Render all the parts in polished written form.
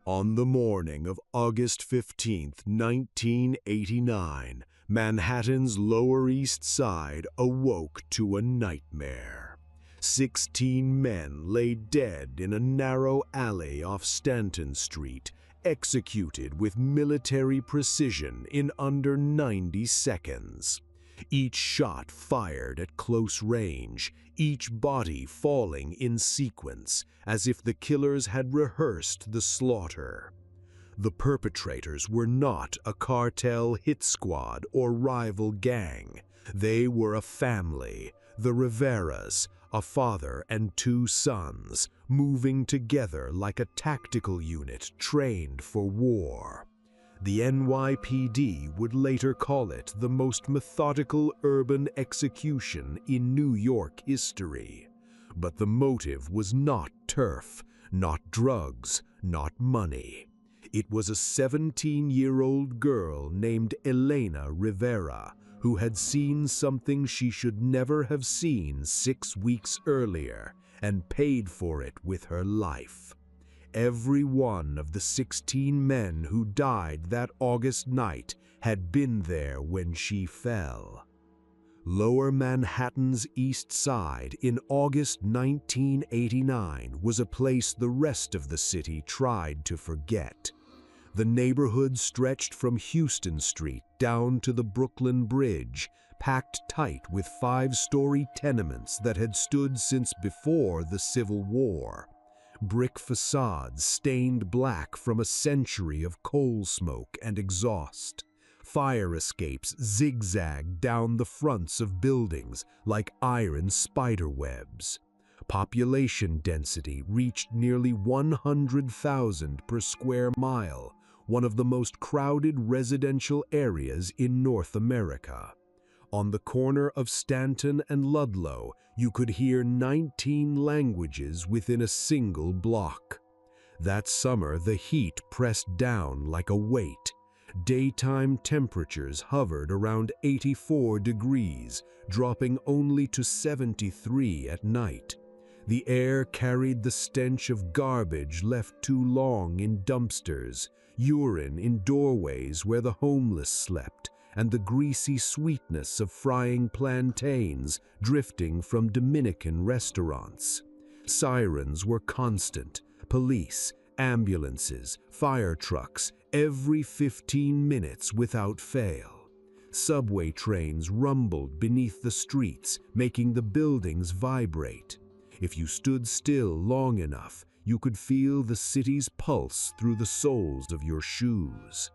On the morning of August 15th, 1989, Manhattan's Lower East Side awoke to a nightmare. 16 men lay dead in a narrow alley off Stanton Street, executed with military precision in under 90 seconds. Each shot fired at close range, each body falling in sequence, as if the killers had rehearsed the slaughter. The perpetrators were not a cartel hit squad or rival gang. They were a family, the Riveras, a father and two sons, moving together like a tactical unit trained for war. The NYPD would later call it the most methodical urban execution in New York history. But the motive was not turf, not drugs, not money. It was a 17-year-old girl named Elena Rivera who had seen something she should never have seen 6 weeks earlier and paid for it with her life. Every one of the 16 men who died that August night had been there when she fell. Lower Manhattan's East Side in August 1989 was a place the rest of the city tried to forget. The neighborhood stretched from Houston Street down to the Brooklyn Bridge, packed tight with 5-story tenements that had stood since before the Civil War. Brick facades stained black from a century of coal smoke and exhaust. Fire escapes zigzagged down the fronts of buildings like iron spider webs. Population density reached nearly 100,000 per square mile, one of the most crowded residential areas in North America. On the corner of Stanton and Ludlow, you could hear 19 languages within a single block. That summer, the heat pressed down like a weight. Daytime temperatures hovered around 84 degrees, dropping only to 73 at night. The air carried the stench of garbage left too long in dumpsters, urine in doorways where the homeless slept, and the greasy sweetness of frying plantains drifting from Dominican restaurants. Sirens were constant. Police, ambulances, fire trucks, every 15 minutes without fail. Subway trains rumbled beneath the streets, making the buildings vibrate. If you stood still long enough, you could feel the city's pulse through the soles of your shoes.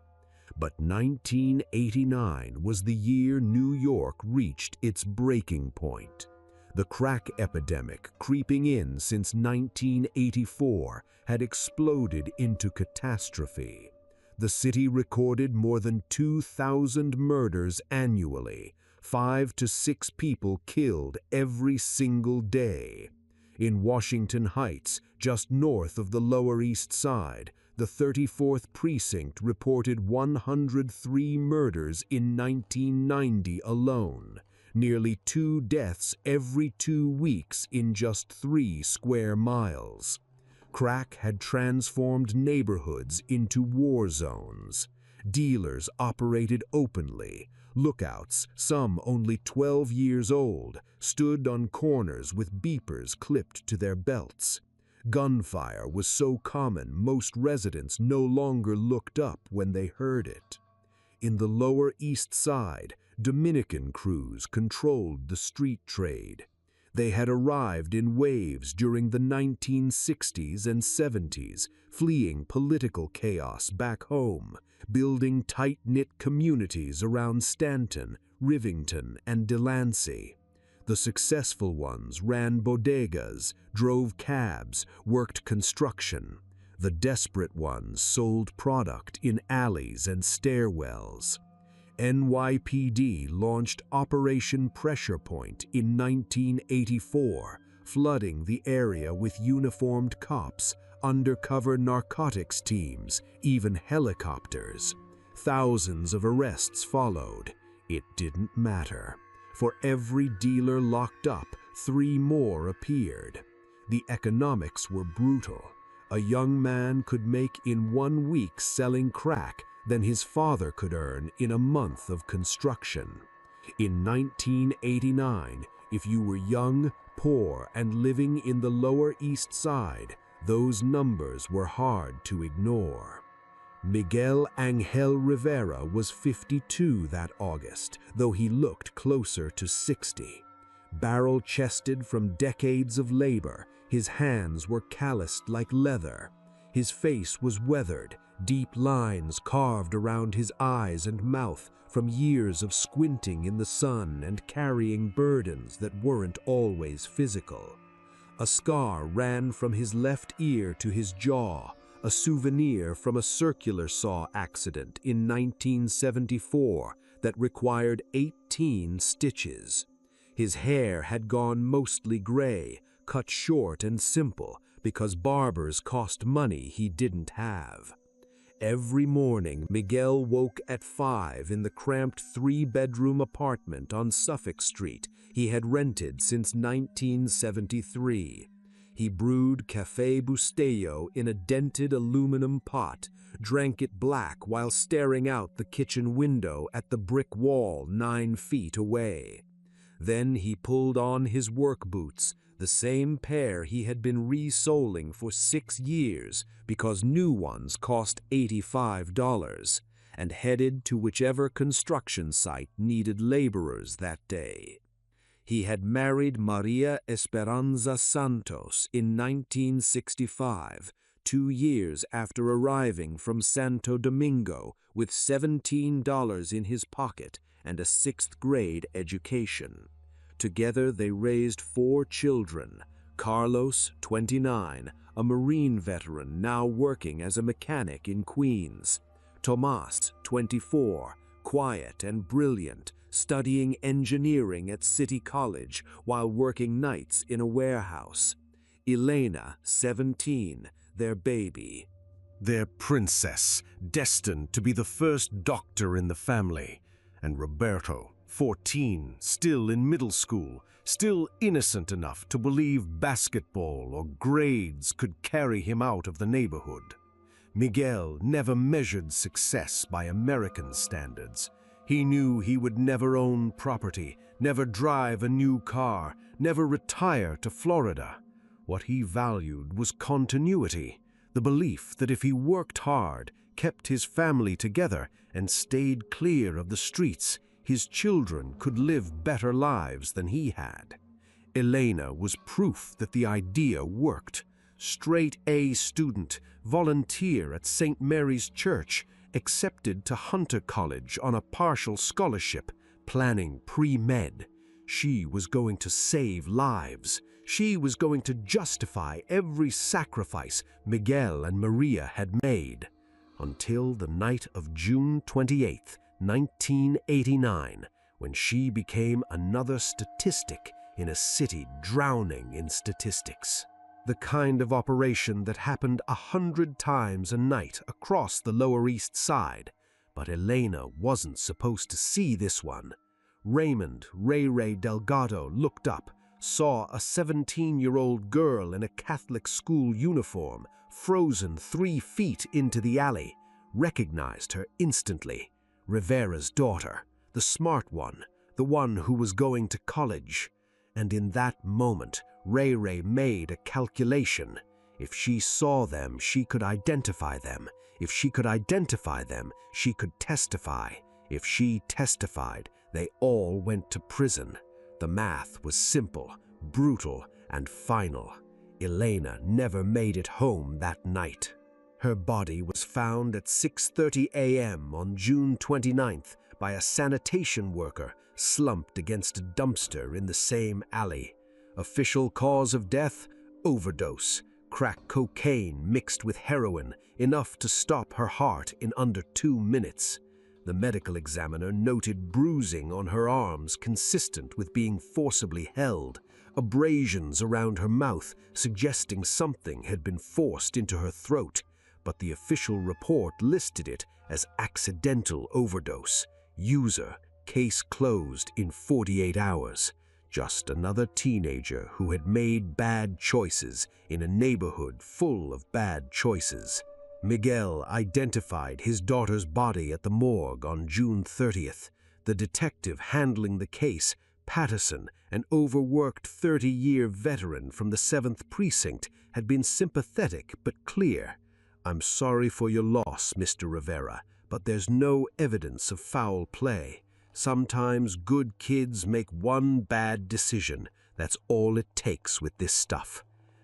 But 1989 was the year New York reached its breaking point. The crack epidemic, creeping in since 1984, had exploded into catastrophe. The city recorded more than 2,000 murders annually, 5 to 6 people killed every single day. In Washington Heights, just north of the Lower East Side, the 34th Precinct reported 103 murders in 1990 alone, nearly 2 deaths every 2 weeks in just 3 square miles. Crack had transformed neighborhoods into war zones. Dealers operated openly. Lookouts, some only 12 years old, stood on corners with beepers clipped to their belts. Gunfire was so common most residents no longer looked up when they heard it. In the Lower East Side, Dominican crews controlled the street trade. They had arrived in waves during the 1960s and 70s, fleeing political chaos back home, building tight-knit communities around Stanton, Rivington, and Delancey. The successful ones ran bodegas, drove cabs, worked construction. The desperate ones sold product in alleys and stairwells. NYPD launched Operation Pressure Point in 1984, flooding the area with uniformed cops, undercover narcotics teams, even helicopters. Thousands of arrests followed. It didn't matter. For every dealer locked up, 3 more appeared. The economics were brutal. a young man could make in 1 week selling crack than his father could earn in a month of construction. In 1989, if you were young, poor, and living in the Lower East Side, those numbers were hard to ignore. Miguel Angel Rivera was 52 that August, though he looked closer to 60. Barrel-chested from decades of labor, his hands were calloused like leather. His face was weathered, deep lines carved around his eyes and mouth from years of squinting in the sun and carrying burdens that weren't always physical. A scar ran from his left ear to his jaw, a souvenir from a circular saw accident in 1974 that required 18 stitches. His hair had gone mostly gray, cut short and simple, because barbers cost money he didn't have. Every morning, Miguel woke at 5 in the cramped 3-bedroom apartment on Suffolk Street he had rented since 1973. He brewed Café Bustelo in a dented aluminum pot, drank it black while staring out the kitchen window at the brick wall 9 feet away. Then he pulled on his work boots, the same pair he had been resoling for 6 years because new ones cost $85, and headed to whichever construction site needed laborers that day. He had married Maria Esperanza Santos in 1965, 2 years after arriving from Santo Domingo with $17 in his pocket and a 6th-grade education. Together they raised 4 children: Carlos, 29, a Marine veteran now working as a mechanic in Queens; Tomas, 24, quiet and brilliant, studying engineering at City College while working nights in a warehouse; Elena, 17, their baby. Their princess, destined to be the first doctor in the family; and Roberto, 14, still in middle school, still innocent enough to believe basketball or grades could carry him out of the neighborhood. Miguel never measured success by American standards. He knew he would never own property, never drive a new car, never retire to Florida. What he valued was continuity, the belief that if he worked hard, kept his family together, and stayed clear of the streets, his children could live better lives than he had. Elena was proof that the idea worked. Straight A student, volunteer at St. Mary's Church, accepted to Hunter College on a partial scholarship, planning pre-med. She was going to save lives. She was going to justify every sacrifice Miguel and Maria had made. Until the night of June 28th, 1989, when she became another statistic in a city drowning in statistics. The kind of operation that happened 100 times a night across the Lower East Side. But Elena wasn't supposed to see this one. Raymond Ray Delgado looked up, saw a 17-year-old girl in a Catholic school uniform, frozen 3 feet into the alley, recognized her instantly. Rivera's daughter, the smart one, the one who was going to college. And in that moment, Ray made a calculation. If she saw them, she could identify them. If she could identify them, she could testify. If she testified, they all went to prison. The math was simple, brutal, and final. Elena never made it home that night. Her body was found at 6:30 a.m. on June 29th by a sanitation worker slumped against a dumpster in the same alley. Official cause of death? Overdose. Crack cocaine mixed with heroin, enough to stop her heart in under 2 minutes. The medical examiner noted bruising on her arms consistent with being forcibly held, abrasions around her mouth suggesting something had been forced into her throat, but the official report listed it as accidental overdose. User, case closed in 48 hours. Just another teenager who had made bad choices in a neighborhood full of bad choices. Miguel identified his daughter's body at the morgue on June 30th. The detective handling the case, Patterson, an overworked 30-year veteran from the 7th Precinct, had been sympathetic but clear. "I'm sorry for your loss, Mr. Rivera, but there's no evidence of foul play. Sometimes good kids make one bad decision. That's all it takes with this stuff."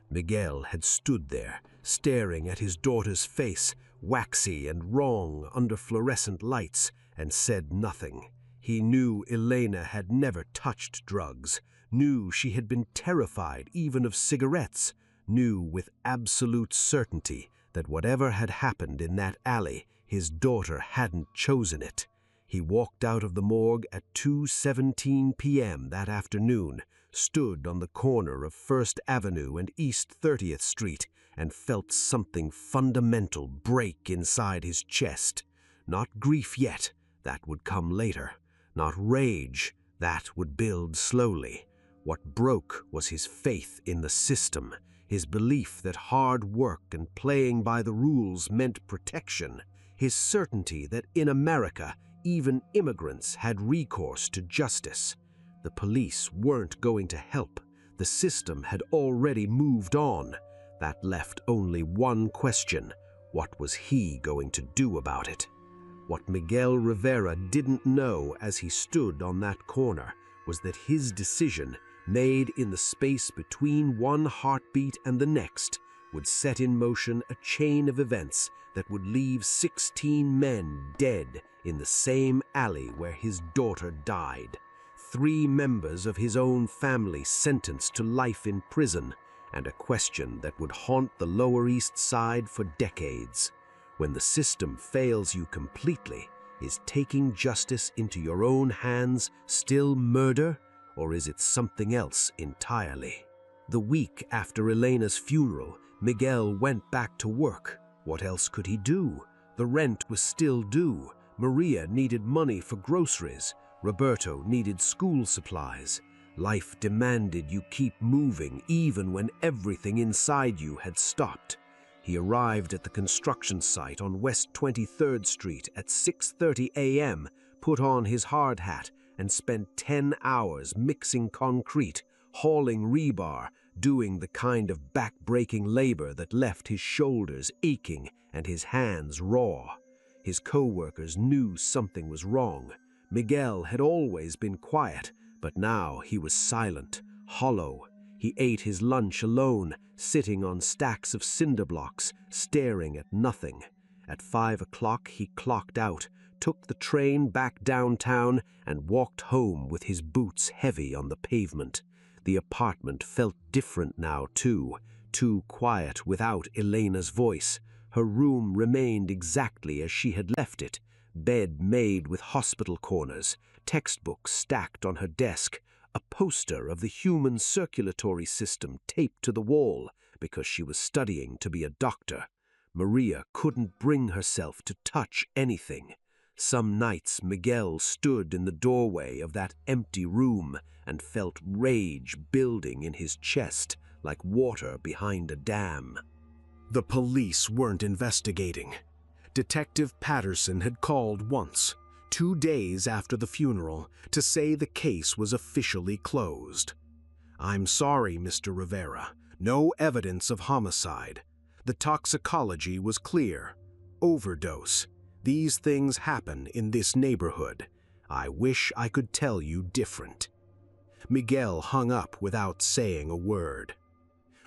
Miguel had stood there, staring at his daughter's face, waxy and wrong under fluorescent lights, and said nothing. He knew Elena had never touched drugs, knew she had been terrified even of cigarettes, knew with absolute certainty that whatever had happened in that alley, his daughter hadn't chosen it. He walked out of the morgue at 2:17 p.m. that afternoon, stood on the corner of First Avenue and East 30th Street, and felt something fundamental break inside his chest. Not grief yet, that would come later. Not rage, that would build slowly. What broke was his faith in the system, his belief that hard work and playing by the rules meant protection, his certainty that in America, even immigrants had recourse to justice. The police weren't going to help. The system had already moved on. That left only one question: what was he going to do about it? What Miguel Rivera didn't know as he stood on that corner was that his decision, made in the space between one heartbeat and the next, would set in motion a chain of events that would leave 16 men dead in the same alley where his daughter died, 3 members of his own family sentenced to life in prison, and a question that would haunt the Lower East Side for decades. When the system fails you completely, is taking justice into your own hands still murder, or is it something else entirely? The week after Elena's funeral, Miguel went back to work. What else could he do? The rent was still due. Maria needed money for groceries. Roberto needed school supplies. Life demanded you keep moving even when everything inside you had stopped. He arrived at the construction site on West 23rd Street at 6:30 a.m., put on his hard hat, and spent 10 hours mixing concrete, hauling rebar, doing the kind of back-breaking labor that left his shoulders aching and his hands raw. His co-workers knew something was wrong. Miguel had always been quiet, but now he was silent, hollow. He ate his lunch alone, sitting on stacks of cinder blocks, staring at nothing. At 5 o'clock he clocked out, took the train back downtown, and walked home with his boots heavy on the pavement. The apartment felt different now, too quiet without Elena's voice. Her room remained exactly as she had left it, bed made with hospital corners, textbooks stacked on her desk, a poster of the human circulatory system taped to the wall because she was studying to be a doctor. Maria couldn't bring herself to touch anything. Some nights Miguel stood in the doorway of that empty room and felt rage building in his chest like water behind a dam. The police weren't investigating. Detective Patterson had called once, 2 days after the funeral, to say the case was officially closed. "I'm sorry, Mr. Rivera. No evidence of homicide. The toxicology was clear. Overdose. These things happen in this neighborhood. I wish I could tell you different." Miguel hung up without saying a word.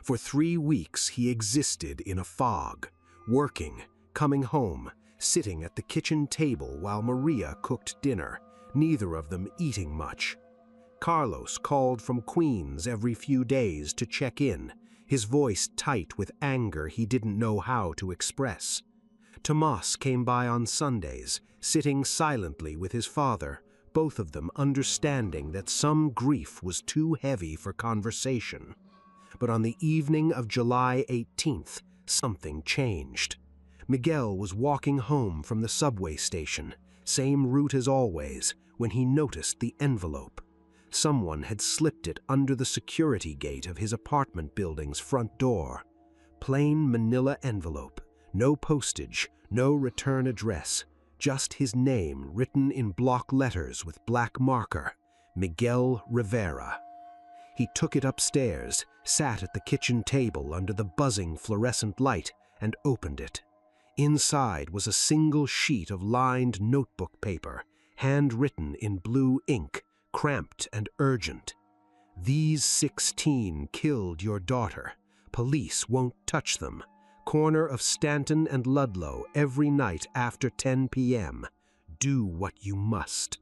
For 3 weeks he existed in a fog, working, coming home, sitting at the kitchen table while Maria cooked dinner, neither of them eating much. Carlos called from Queens every few days to check in, his voice tight with anger he didn't know how to express. Tomas came by on Sundays, sitting silently with his father, both of them understanding that some grief was too heavy for conversation. But on the evening of July 18th, something changed. Miguel was walking home from the subway station, same route as always, when he noticed the envelope. Someone had slipped it under the security gate of his apartment building's front door. Plain manila envelope, no postage, no return address, just his name written in block letters with black marker, Miguel Rivera. He took it upstairs, sat at the kitchen table under the buzzing fluorescent light, and opened it. Inside was a single sheet of lined notebook paper, handwritten in blue ink, cramped and urgent. "These 16 killed your daughter. Police won't touch them. Corner of Stanton and Ludlow every night after 10 p.m. Do what you must."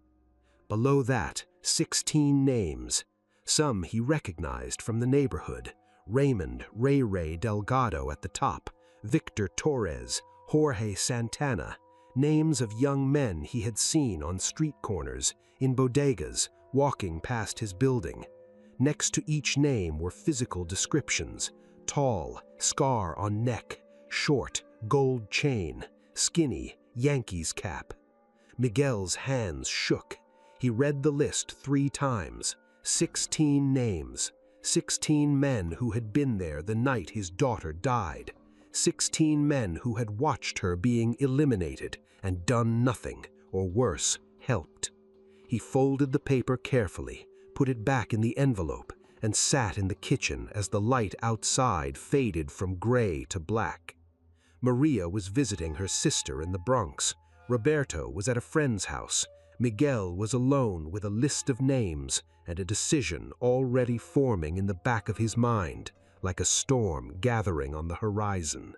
Below that, 16 names. Some he recognized from the neighborhood. Raymond Ray Delgado at the top, Victor Torres, Jorge Santana, names of young men he had seen on street corners, in bodegas, walking past his building. Next to each name were physical descriptions: tall, scar on neck; short, gold chain; skinny, Yankees cap. Miguel's hands shook. He read the list 3 times. 16 names. 16 men who had been there the night his daughter died. 16 men who had watched her being eliminated and done nothing, or worse, helped. He folded the paper carefully, put it back in the envelope, and sat in the kitchen as the light outside faded from gray to black. Maria was visiting her sister in the Bronx. Roberto was at a friend's house. Miguel was alone with a list of names and a decision already forming in the back of his mind, like a storm gathering on the horizon.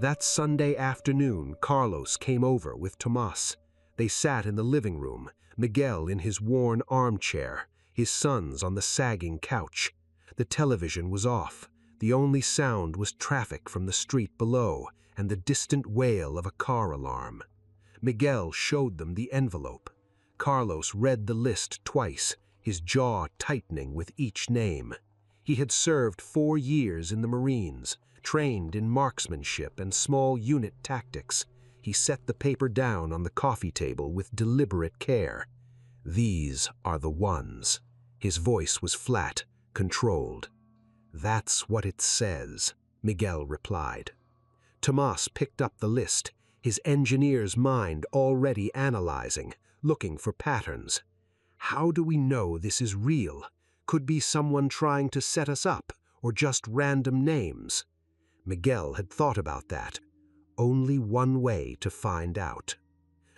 That Sunday afternoon, Carlos came over with Tomas. They sat in the living room, Miguel in his worn armchair, his sons on the sagging couch. The television was off. The only sound was traffic from the street below and the distant wail of a car alarm. Miguel showed them the envelope. Carlos read the list twice, his jaw tightening with each name. He had served 4 years in the Marines, trained in marksmanship and small unit tactics. He set the paper down on the coffee table with deliberate care. "These are the ones." His voice was flat, controlled. "That's what it says," Miguel replied. Tomas picked up the list, his engineer's mind already analyzing, looking for patterns. "How do we know this is real? Could be someone trying to set us up, or just random names." Miguel had thought about that. Only one way to find out.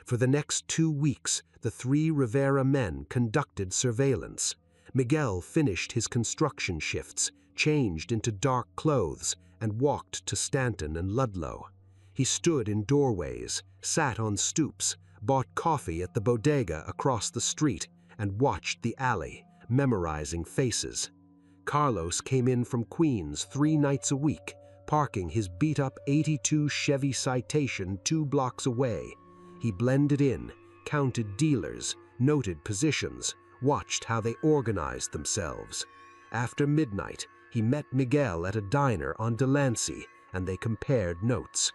For the next 2 weeks, the 3 Rivera men conducted surveillance. Miguel finished his construction shifts, changed into dark clothes, and walked to Stanton and Ludlow. He stood in doorways, sat on stoops, bought coffee at the bodega across the street, and watched the alley, memorizing faces. Carlos came in from Queens 3 nights a week, parking his beat-up '82 Chevy Citation 2 blocks away. He blended in, counted dealers, noted positions, watched how they organized themselves. After midnight, he met Miguel at a diner on Delancey, and they compared notes.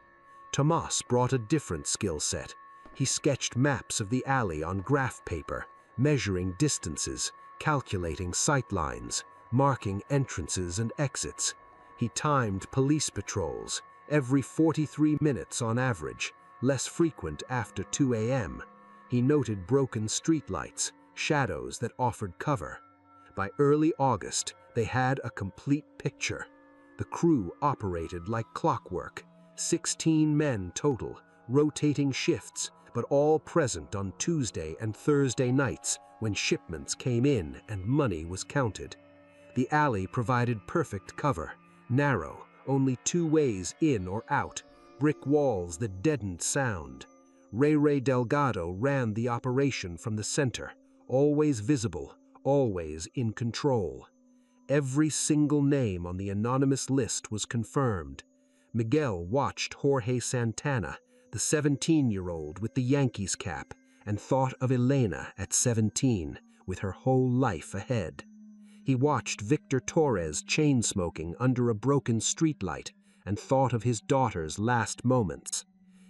Tomas brought a different skill set. He sketched maps of the alley on graph paper, measuring distances, calculating sight lines, marking entrances and exits. He timed police patrols, every 43 minutes on average, less frequent after 2 a.m. He noted broken streetlights, shadows that offered cover. By early August, they had a complete picture. The crew operated like clockwork, 16 men total, rotating shifts, but all present on Tuesday and Thursday nights when shipments came in and money was counted. The alley provided perfect cover, narrow, only 2 ways in or out, brick walls that deadened sound. Ray Delgado ran the operation from the center, always visible, always in control. Every single name on the anonymous list was confirmed. Miguel watched Jorge Santana, the 17-year-old with the Yankees cap, and thought of Elena at 17, with her whole life ahead. He watched Victor Torres chain-smoking under a broken streetlight and thought of his daughter's last moments.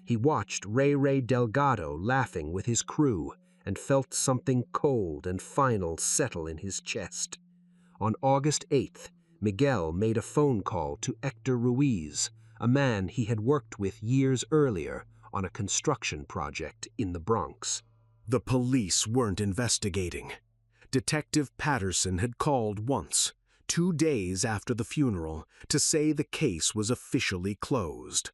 He watched Ray Delgado laughing with his crew and felt something cold and final settle in his chest. On August 8th, Miguel made a phone call to Hector Ruiz, a man he had worked with years earlier on a construction project in the Bronx. The police weren't investigating. Detective Patterson had called once, 2 days after the funeral, to say the case was officially closed.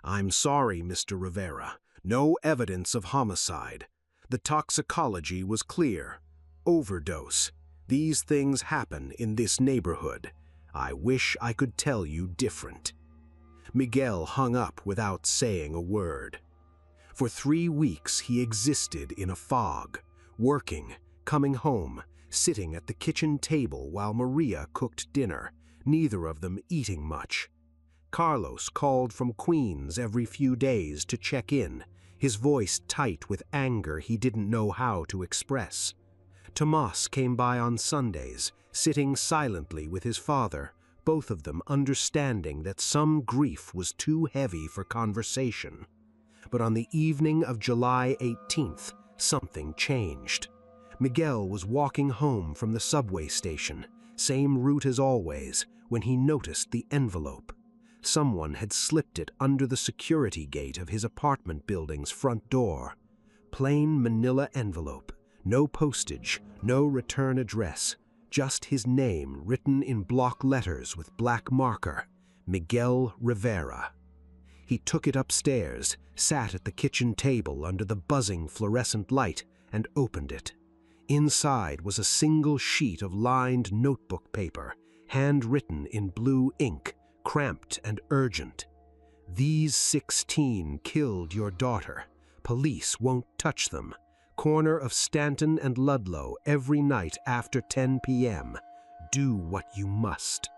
"I'm sorry, Mr. Rivera. No evidence of homicide. The toxicology was clear. Overdose. These things happen in this neighborhood. I wish I could tell you different." Miguel hung up without saying a word. For 3 weeks he existed in a fog, working, coming home, sitting at the kitchen table while Maria cooked dinner, neither of them eating much. Carlos called from Queens every few days to check in, his voice tight with anger he didn't know how to express. Tomas came by on Sundays, sitting silently with his father, both of them understanding that some grief was too heavy for conversation. But on the evening of July 18th, something changed. Miguel was walking home from the subway station, same route as always, when he noticed the envelope. Someone had slipped it under the security gate of his apartment building's front door. Plain manila envelope, no postage, no return address, just his name written in block letters with black marker, Miguel Rivera. He took it upstairs, sat at the kitchen table under the buzzing fluorescent light, and opened it. Inside was a single sheet of lined notebook paper, handwritten in blue ink, cramped and urgent. "These 16 killed your daughter. Police won't touch them. Corner of Stanton and Ludlow every night after 10 p.m. Do what you must."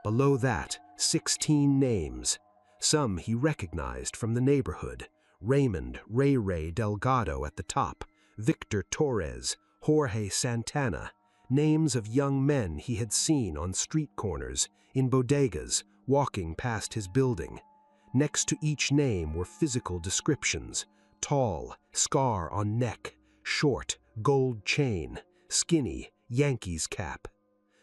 Below that, 16 names. Some he recognized from the neighborhood. Raymond Ray Delgado at the top, Victor Torres, Jorge Santana, names of young men he had seen on street corners, in bodegas, walking past his building. Next to each name were physical descriptions: tall, scar on neck; short, gold chain; skinny, Yankees cap.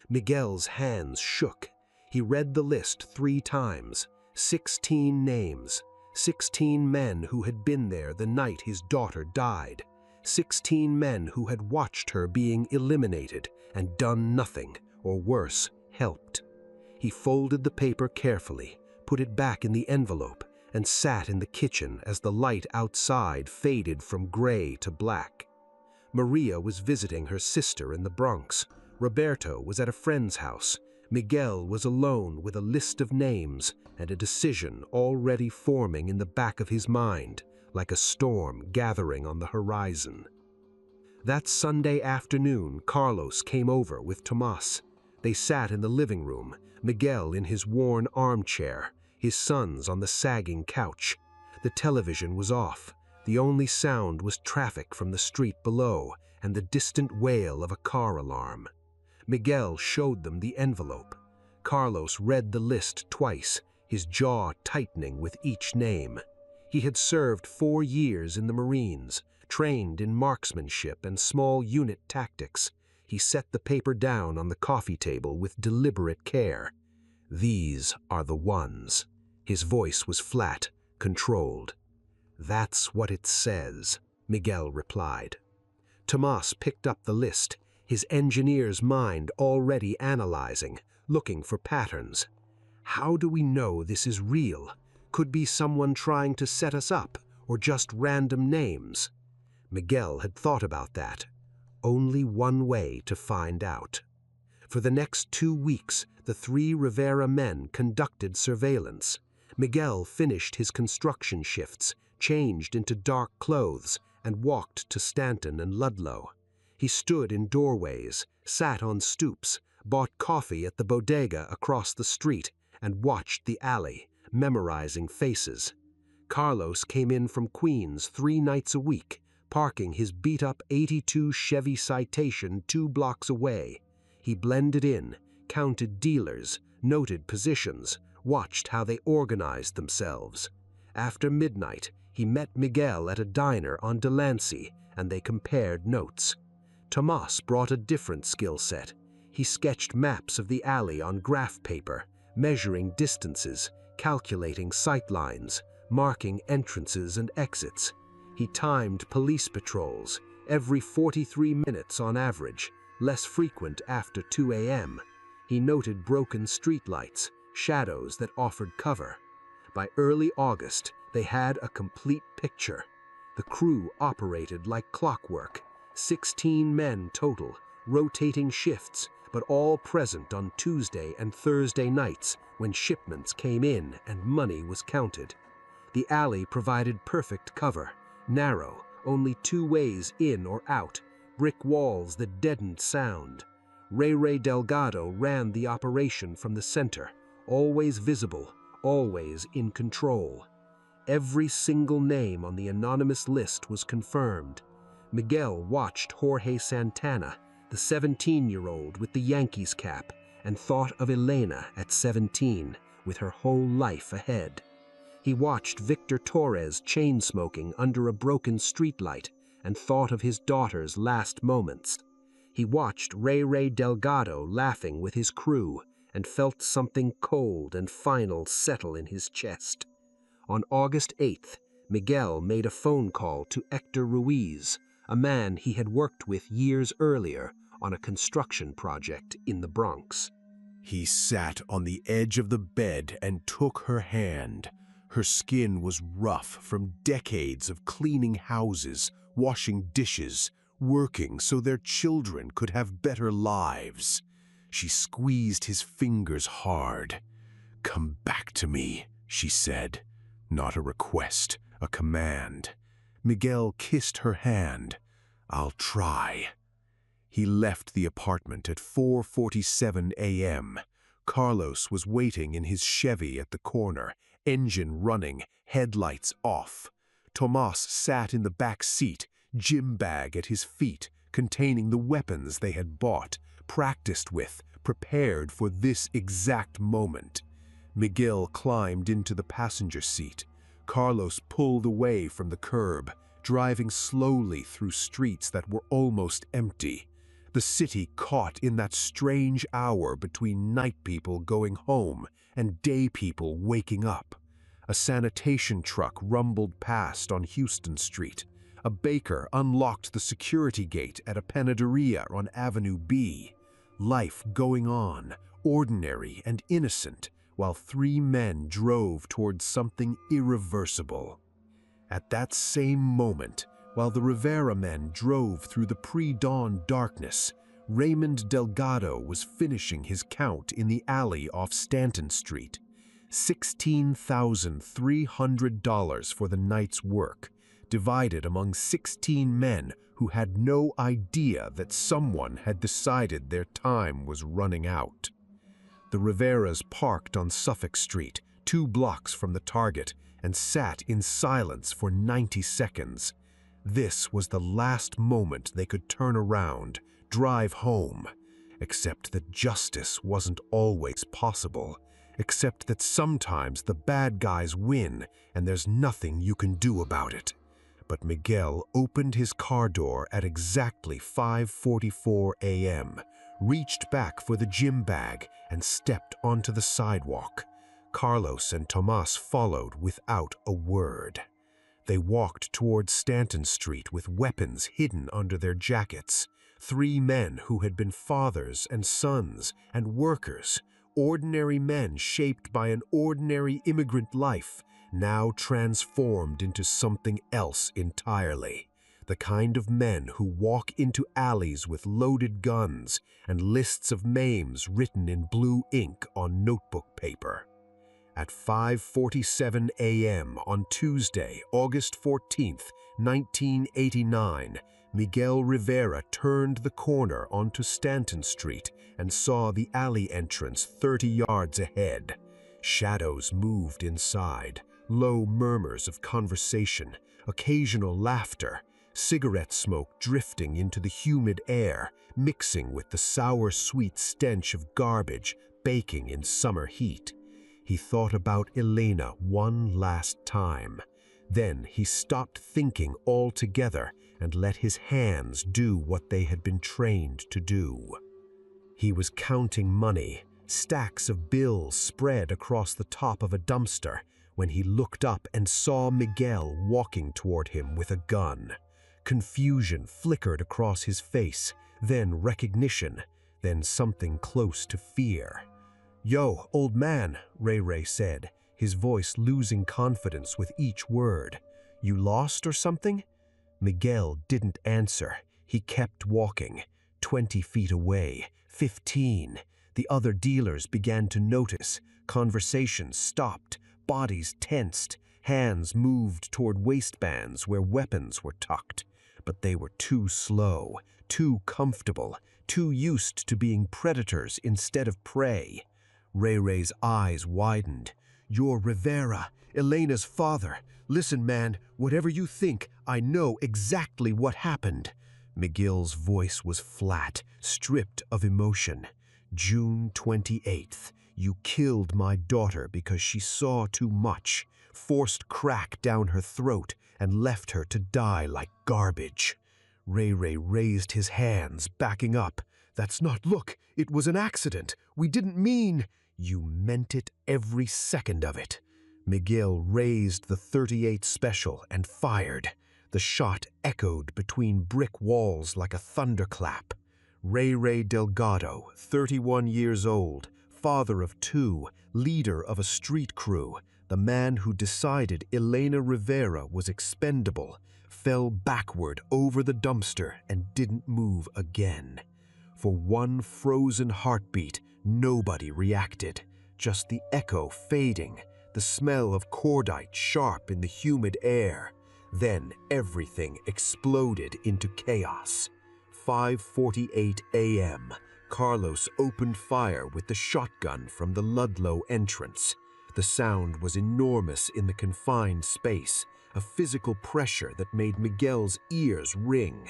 Miguel's hands shook. He read the list 3 times. 16 names. 16 men who had been there the night his daughter died. 16 men who had watched her being eliminated and done nothing, or worse, helped. He folded the paper carefully, put it back in the envelope, and sat in the kitchen as the light outside faded from gray to black. Maria was visiting her sister in the Bronx. Roberto was at a friend's house. Miguel was alone with a list of names and a decision already forming in the back of his mind, like a storm gathering on the horizon. That Sunday afternoon, Carlos came over with Tomas. They sat in the living room, Miguel in his worn armchair, his sons on the sagging couch. The television was off. The only sound was traffic from the street below and the distant wail of a car alarm. Miguel showed them the envelope. Carlos read the list twice, his jaw tightening with each name. He had served 4 years in the Marines, trained in marksmanship and small unit tactics. He set the paper down on the coffee table with deliberate care. "These are the ones." His voice was flat, controlled. "That's what it says," Miguel replied. Tomas picked up the list, his engineer's mind already analyzing, looking for patterns. "How do we know this is real? Could be someone trying to set us up, or just random names." Miguel had thought about that. Only one way to find out. For the next 2 weeks, the 3 Rivera men conducted surveillance. Miguel finished his construction shifts, changed into dark clothes, and walked to Stanton and Ludlow. He stood in doorways, sat on stoops, bought coffee at the bodega across the street, and watched the alley, memorizing faces. Carlos came in from Queens 3 nights a week, parking his beat-up '82 Chevy Citation 2 blocks away. He blended in, counted dealers, noted positions, watched how they organized themselves. After midnight, He met Miguel at a diner on Delancey, and they compared notes. Tomas brought a different skill set. He sketched maps of the alley on graph paper, measuring distances, calculating sight lines, marking entrances and exits. He timed police patrols, every 43 minutes on average, less frequent after 2 a.m. He noted broken streetlights, shadows that offered cover. By early August, they had a complete picture. The crew operated like clockwork, 16 men total, rotating shifts, but all present on Tuesday and Thursday nights when shipments came in and money was counted. The alley provided perfect cover, narrow, only 2 ways in or out, brick walls that deadened sound. Ray Delgado ran the operation from the center, always visible, always in control. Every single name on the anonymous list was confirmed. Miguel watched Jorge Santana, the 17-year-old with the Yankees cap, and thought of Elena at 17, with her whole life ahead. He watched Victor Torres chain-smoking under a broken streetlight and thought of his daughter's last moments. He watched Ray Delgado laughing with his crew and felt something cold and final settle in his chest. On August 8th, Miguel made a phone call to Hector Ruiz, a man he had worked with years earlier on a construction project in the Bronx. He sat on the edge of the bed and took her hand. Her skin was rough from decades of cleaning houses, washing dishes, working so their children could have better lives. She squeezed his fingers hard. "Come back to me," she said. Not a request, a command. Miguel kissed her hand. "I'll try." He left the apartment at 4:47 a.m. Carlos was waiting in his Chevy at the corner, engine running, headlights off. Tomas sat in the back seat, gym bag at his feet, containing the weapons they had bought, practiced with, prepared for this exact moment. Miguel climbed into the passenger seat. Carlos pulled away from the curb, driving slowly through streets that were almost empty. The city caught in that strange hour between night people going home and day people waking up. A sanitation truck rumbled past on Houston Street. A baker unlocked the security gate at a panaderia on Avenue B. Life going on, ordinary and innocent, while 3 men drove towards something irreversible. At that same moment, while the Rivera men drove through the pre-dawn darkness, Raymond Delgado was finishing his count in the alley off Stanton Street. $16,300 for the night's work, divided among 16 men who had no idea that someone had decided their time was running out. The Riveras parked on Suffolk Street, 2 blocks from the target, and sat in silence for 90 seconds. This was the last moment they could turn around, drive home. Except that justice wasn't always possible. Except that sometimes the bad guys win and there's nothing you can do about it. But Miguel opened his car door at exactly 5:44 a.m., reached back for the gym bag, and stepped onto the sidewalk. Carlos and Tomas followed without a word. They walked towards Stanton Street with weapons hidden under their jackets. 3 men who had been fathers and sons and workers, ordinary men shaped by an ordinary immigrant life, now transformed into something else entirely. The kind of men who walk into alleys with loaded guns and lists of names written in blue ink on notebook paper. At 5:47 a.m. on Tuesday, August 14th, 1989, Miguel Rivera turned the corner onto Stanton Street and saw the alley entrance 30 yards ahead. Shadows moved inside, low murmurs of conversation, occasional laughter, cigarette smoke drifting into the humid air, mixing with the sour-sweet stench of garbage baking in summer heat. He thought about Elena one last time. Then he stopped thinking altogether and let his hands do what they had been trained to do. He was counting money, stacks of bills spread across the top of a dumpster, when he looked up and saw Miguel walking toward him with a gun. Confusion flickered across his face, then recognition, then something close to fear. "Yo, old man," Ray said, his voice losing confidence with each word. "You lost or something?" Miguel didn't answer. He kept walking. 20 feet away, 15. The other dealers began to notice. Conversations stopped. Bodies tensed, hands moved toward waistbands where weapons were tucked. But they were too slow, too comfortable, too used to being predators instead of prey. Ray's eyes widened. "You're Rivera, Elena's father. Listen, man, whatever you think, I know exactly what happened." Miguel's voice was flat, stripped of emotion. "June 28th. You killed my daughter because she saw too much, forced crack down her throat, and left her to die like garbage." Ray raised his hands, backing up. Look, it was an accident. We didn't mean." "You meant it every second of it." Miguel raised the .38 special and fired. The shot echoed between brick walls like a thunderclap. Ray Delgado, 31 years old, father of 2, leader of a street crew, the man who decided Elena Rivera was expendable, fell backward over the dumpster and didn't move again. For one frozen heartbeat, nobody reacted, just the echo fading, the smell of cordite sharp in the humid air. Then everything exploded into chaos. 5:48 a.m., Carlos opened fire with the shotgun from the Ludlow entrance. The sound was enormous in the confined space, a physical pressure that made Miguel's ears ring.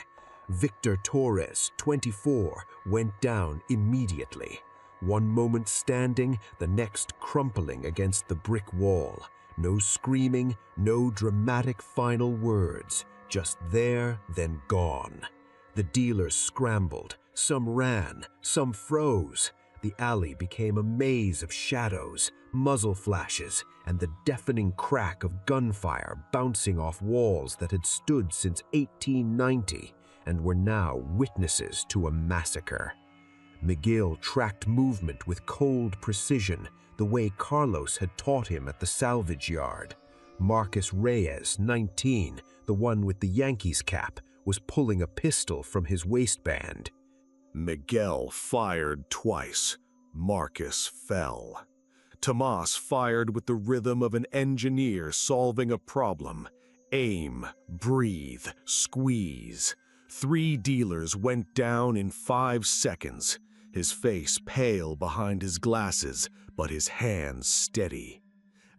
Victor Torres, 24, went down immediately. One moment standing, the next crumpling against the brick wall. No screaming, no dramatic final words, just there, then gone. The dealers scrambled. Some ran, some froze. The alley became a maze of shadows, muzzle flashes, and the deafening crack of gunfire bouncing off walls that had stood since 1890 and were now witnesses to a massacre. Miguel tracked movement with cold precision, the way Carlos had taught him at the salvage yard. Marcus Reyes, 19, the one with the Yankees cap, was pulling a pistol from his waistband. Miguel fired twice. Marcus fell. Tomas fired with the rhythm of an engineer solving a problem. Aim, breathe, squeeze. 3 dealers went down in 5 seconds. His face pale behind his glasses, but his hands steady.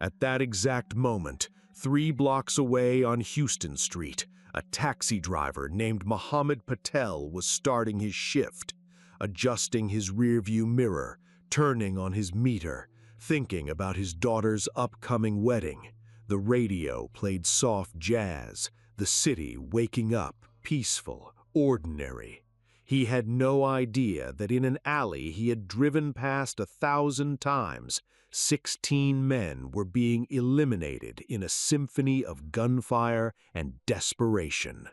At that exact moment, 3 blocks away on Houston Street, a taxi driver named Mohammed Patel was starting his shift, adjusting his rearview mirror, turning on his meter, thinking about his daughter's upcoming wedding. The radio played soft jazz, the city waking up, peaceful, ordinary. He had no idea that in an alley he had driven past 1,000 times, 16 men were being eliminated in a symphony of gunfire and desperation.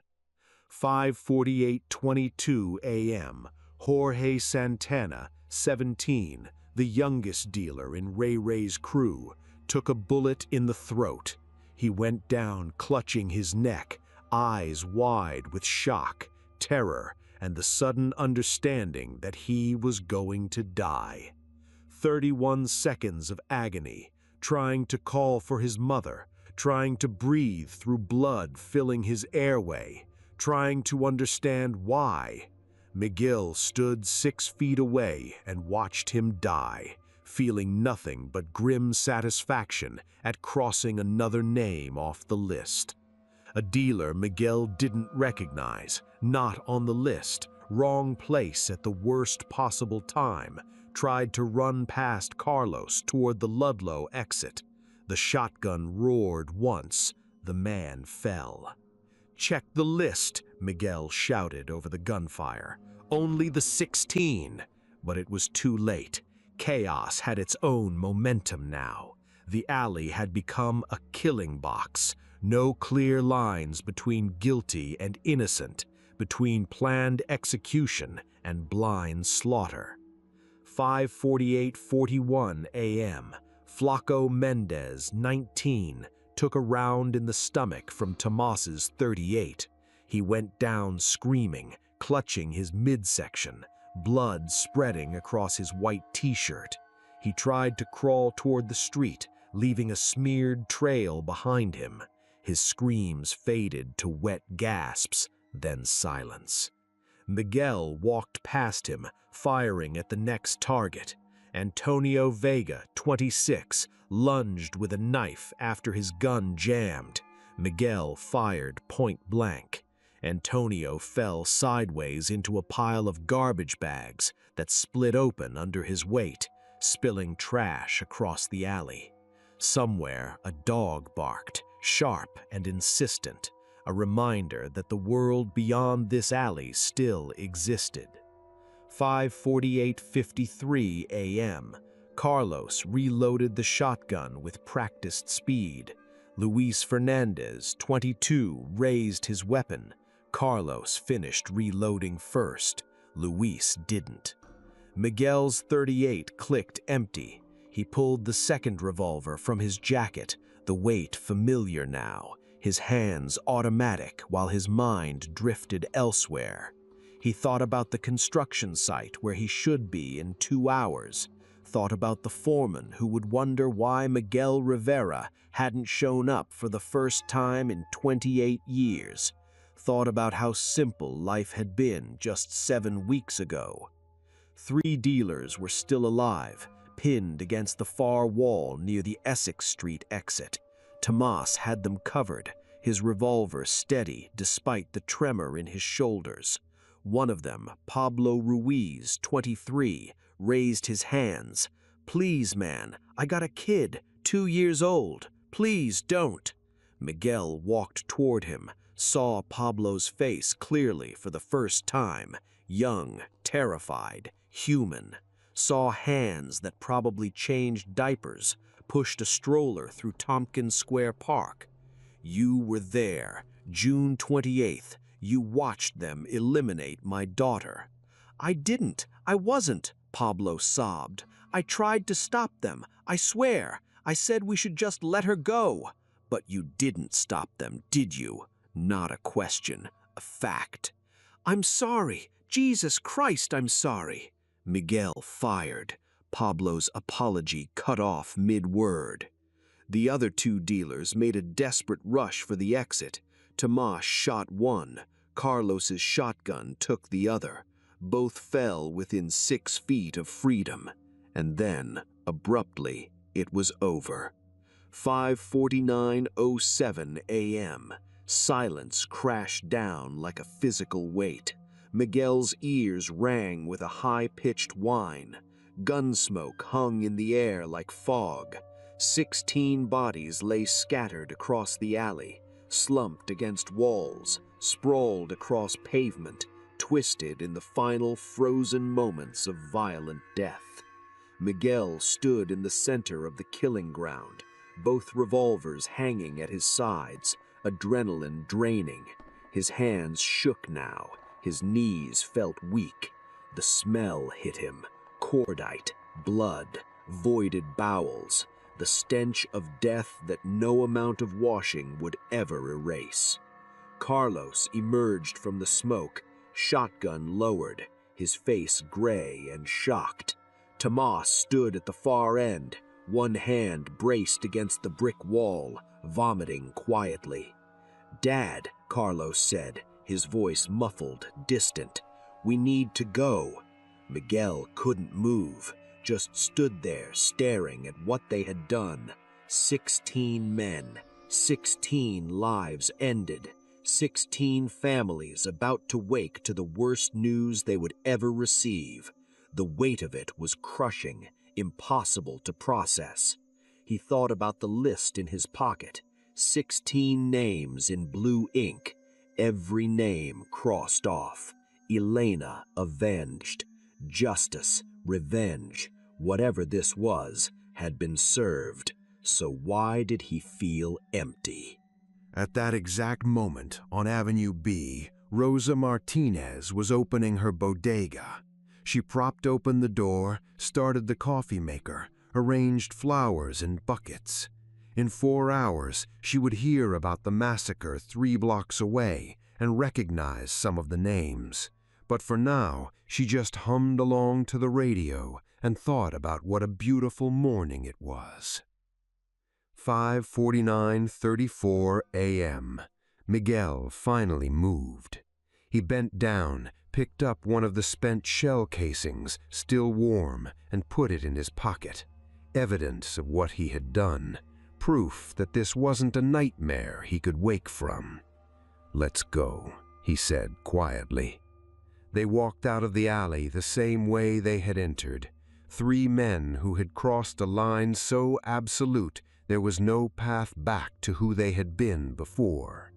5:48:22 a.m., Jorge Santana, 17, the youngest dealer in Ray's crew, took a bullet in the throat. He went down clutching his neck, eyes wide with shock, terror, and the sudden understanding that he was going to die. 31 seconds of agony, trying to call for his mother, trying to breathe through blood filling his airway, trying to understand why. Miguel stood 6 feet away and watched him die, feeling nothing but grim satisfaction at crossing another name off the list. A dealer Miguel didn't recognize, not on the list, wrong place at the worst possible time, tried to run past Carlos toward the Ludlow exit. The shotgun roared once, The man fell. "Check the list," Miguel shouted over the gunfire. "Only the 16. But it was too late. Chaos had its own momentum now. The alley had become a killing box. No clear lines between guilty and innocent, between planned execution and blind slaughter. 5:48:41 a.m. Flaco Mendez, 19, took a round in the stomach from Tomas's 38. He went down screaming, clutching his midsection, blood spreading across his white t-shirt. He tried to crawl toward the street, leaving a smeared trail behind him. His screams faded to wet gasps, then silence. Miguel walked past him, firing at the next target. Antonio Vega, 26, lunged with a knife after his gun jammed. Miguel fired point blank. Antonio fell sideways into a pile of garbage bags that split open under his weight, spilling trash across the alley. Somewhere, a dog barked, sharp and insistent, a reminder that the world beyond this alley still existed. 5:48:53 a.m. Carlos reloaded the shotgun with practiced speed. Luis Fernandez, 22, raised his weapon. Carlos finished reloading first. Luis didn't. Miguel's 38 clicked empty. He pulled the second revolver from his jacket, the weight familiar now, his hands automatic while his mind drifted elsewhere. He thought about the construction site where he should be in 2 hours, thought about the foreman who would wonder why Miguel Rivera hadn't shown up for the first time in 28 years, thought about how simple life had been just 7 weeks ago. 3 dealers were still alive, pinned against the far wall near the Essex Street exit. Tomas had them covered, his revolver steady despite the tremor in his shoulders. One of them, Pablo Ruiz, 23, raised his hands. "Please, man, I got a kid, 2 years old. Please don't." Miguel walked toward him, saw Pablo's face clearly for the first time, young, terrified, human. Saw hands that probably changed diapers, pushed a stroller through Tompkins Square Park. "You were there, June 28th. You watched them eliminate my daughter." "I didn't. I wasn't," Pablo sobbed. "I tried to stop them. I swear. I said we should just let her go." "But you didn't stop them, did you?" "Not a question. A fact." "I'm sorry. Jesus Christ, I'm sorry." Miguel fired. Pablo's apology cut off mid-word. The other 2 dealers made a desperate rush for the exit. Tomas shot one. Carlos's shotgun took the other. Both fell within 6 feet of freedom. And then, abruptly, it was over. 5:49:07 a.m. Silence crashed down like a physical weight. Miguel's ears rang with a high-pitched whine. Gunsmoke hung in the air like fog. 16 bodies lay scattered across the alley, slumped against walls, sprawled across pavement, twisted in the final frozen moments of violent death. Miguel stood in the center of the killing ground, both revolvers hanging at his sides, adrenaline draining. His hands shook now, his knees felt weak. The smell hit him, cordite, blood, voided bowels, the stench of death that no amount of washing would ever erase. Carlos emerged from the smoke, shotgun lowered, his face gray and shocked. Tomas stood at the far end, one hand braced against the brick wall, vomiting quietly. "Dad," Carlos said, his voice muffled, distant. "We need to go." Miguel couldn't move, just stood there staring at what they had done. 16 men, 16 lives ended, 16 families about to wake to the worst news they would ever receive. The weight of it was crushing, impossible to process. He thought about the list in his pocket. 16 names in blue ink, every name crossed off. Elena avenged. Justice, revenge, whatever this was, had been served. So why did he feel empty? At that exact moment, on Avenue B, Rosa Martinez was opening her bodega. She propped open the door, started the coffee maker, arranged flowers in buckets. In 4 hours, she would hear about the massacre 3 blocks away and recognize some of the names. But for now, she just hummed along to the radio and thought about what a beautiful morning it was. 5:49:34 a.m. Miguel finally moved. He bent down, picked up one of the spent shell casings, still warm, and put it in his pocket. Evidence of what he had done. Proof that this wasn't a nightmare he could wake from. "Let's go," he said quietly. They walked out of the alley the same way they had entered. 3 men who had crossed a line so absolute there was no path back to who they had been before.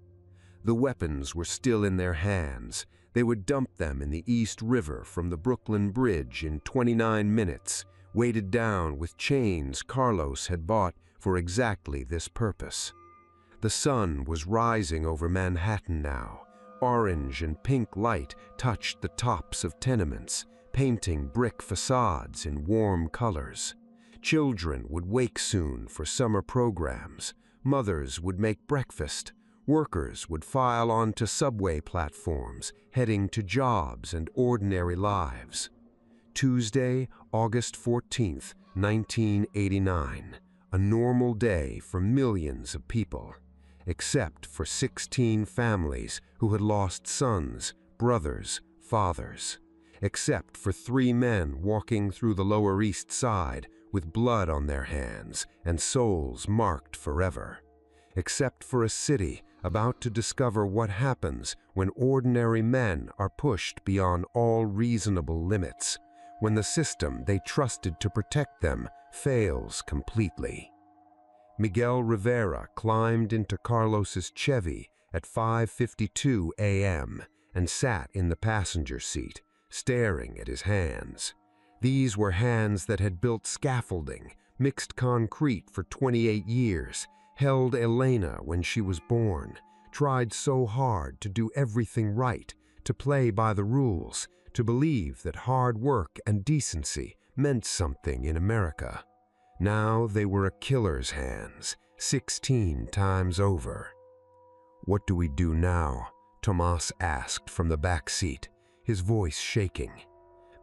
The weapons were still in their hands. They would dump them in the East River from the Brooklyn Bridge in 29 minutes, weighted down with chains Carlos had bought for exactly this purpose. The sun was rising over Manhattan now. Orange and pink light touched the tops of tenements, painting brick facades in warm colors. Children would wake soon for summer programs. Mothers would make breakfast. Workers would file onto subway platforms, heading to jobs and ordinary lives. Tuesday, August 14th, 1989. A normal day for millions of people, except for 16 families who had lost sons, brothers, fathers. Except for 3 men walking through the Lower East Side with blood on their hands and souls marked forever. Except for a city about to discover what happens when ordinary men are pushed beyond all reasonable limits, when the system they trusted to protect them fails completely. Miguel Rivera climbed into Carlos's Chevy at 5:52 a.m. and sat in the passenger seat, staring at his hands. These were hands that had built scaffolding, mixed concrete for 28 years, held Elena when she was born, tried so hard to do everything right, to play by the rules, to believe that hard work and decency meant something in America. Now they were a killer's hands, 16 times over. "What do we do now?" Tomas asked from the back seat, his voice shaking.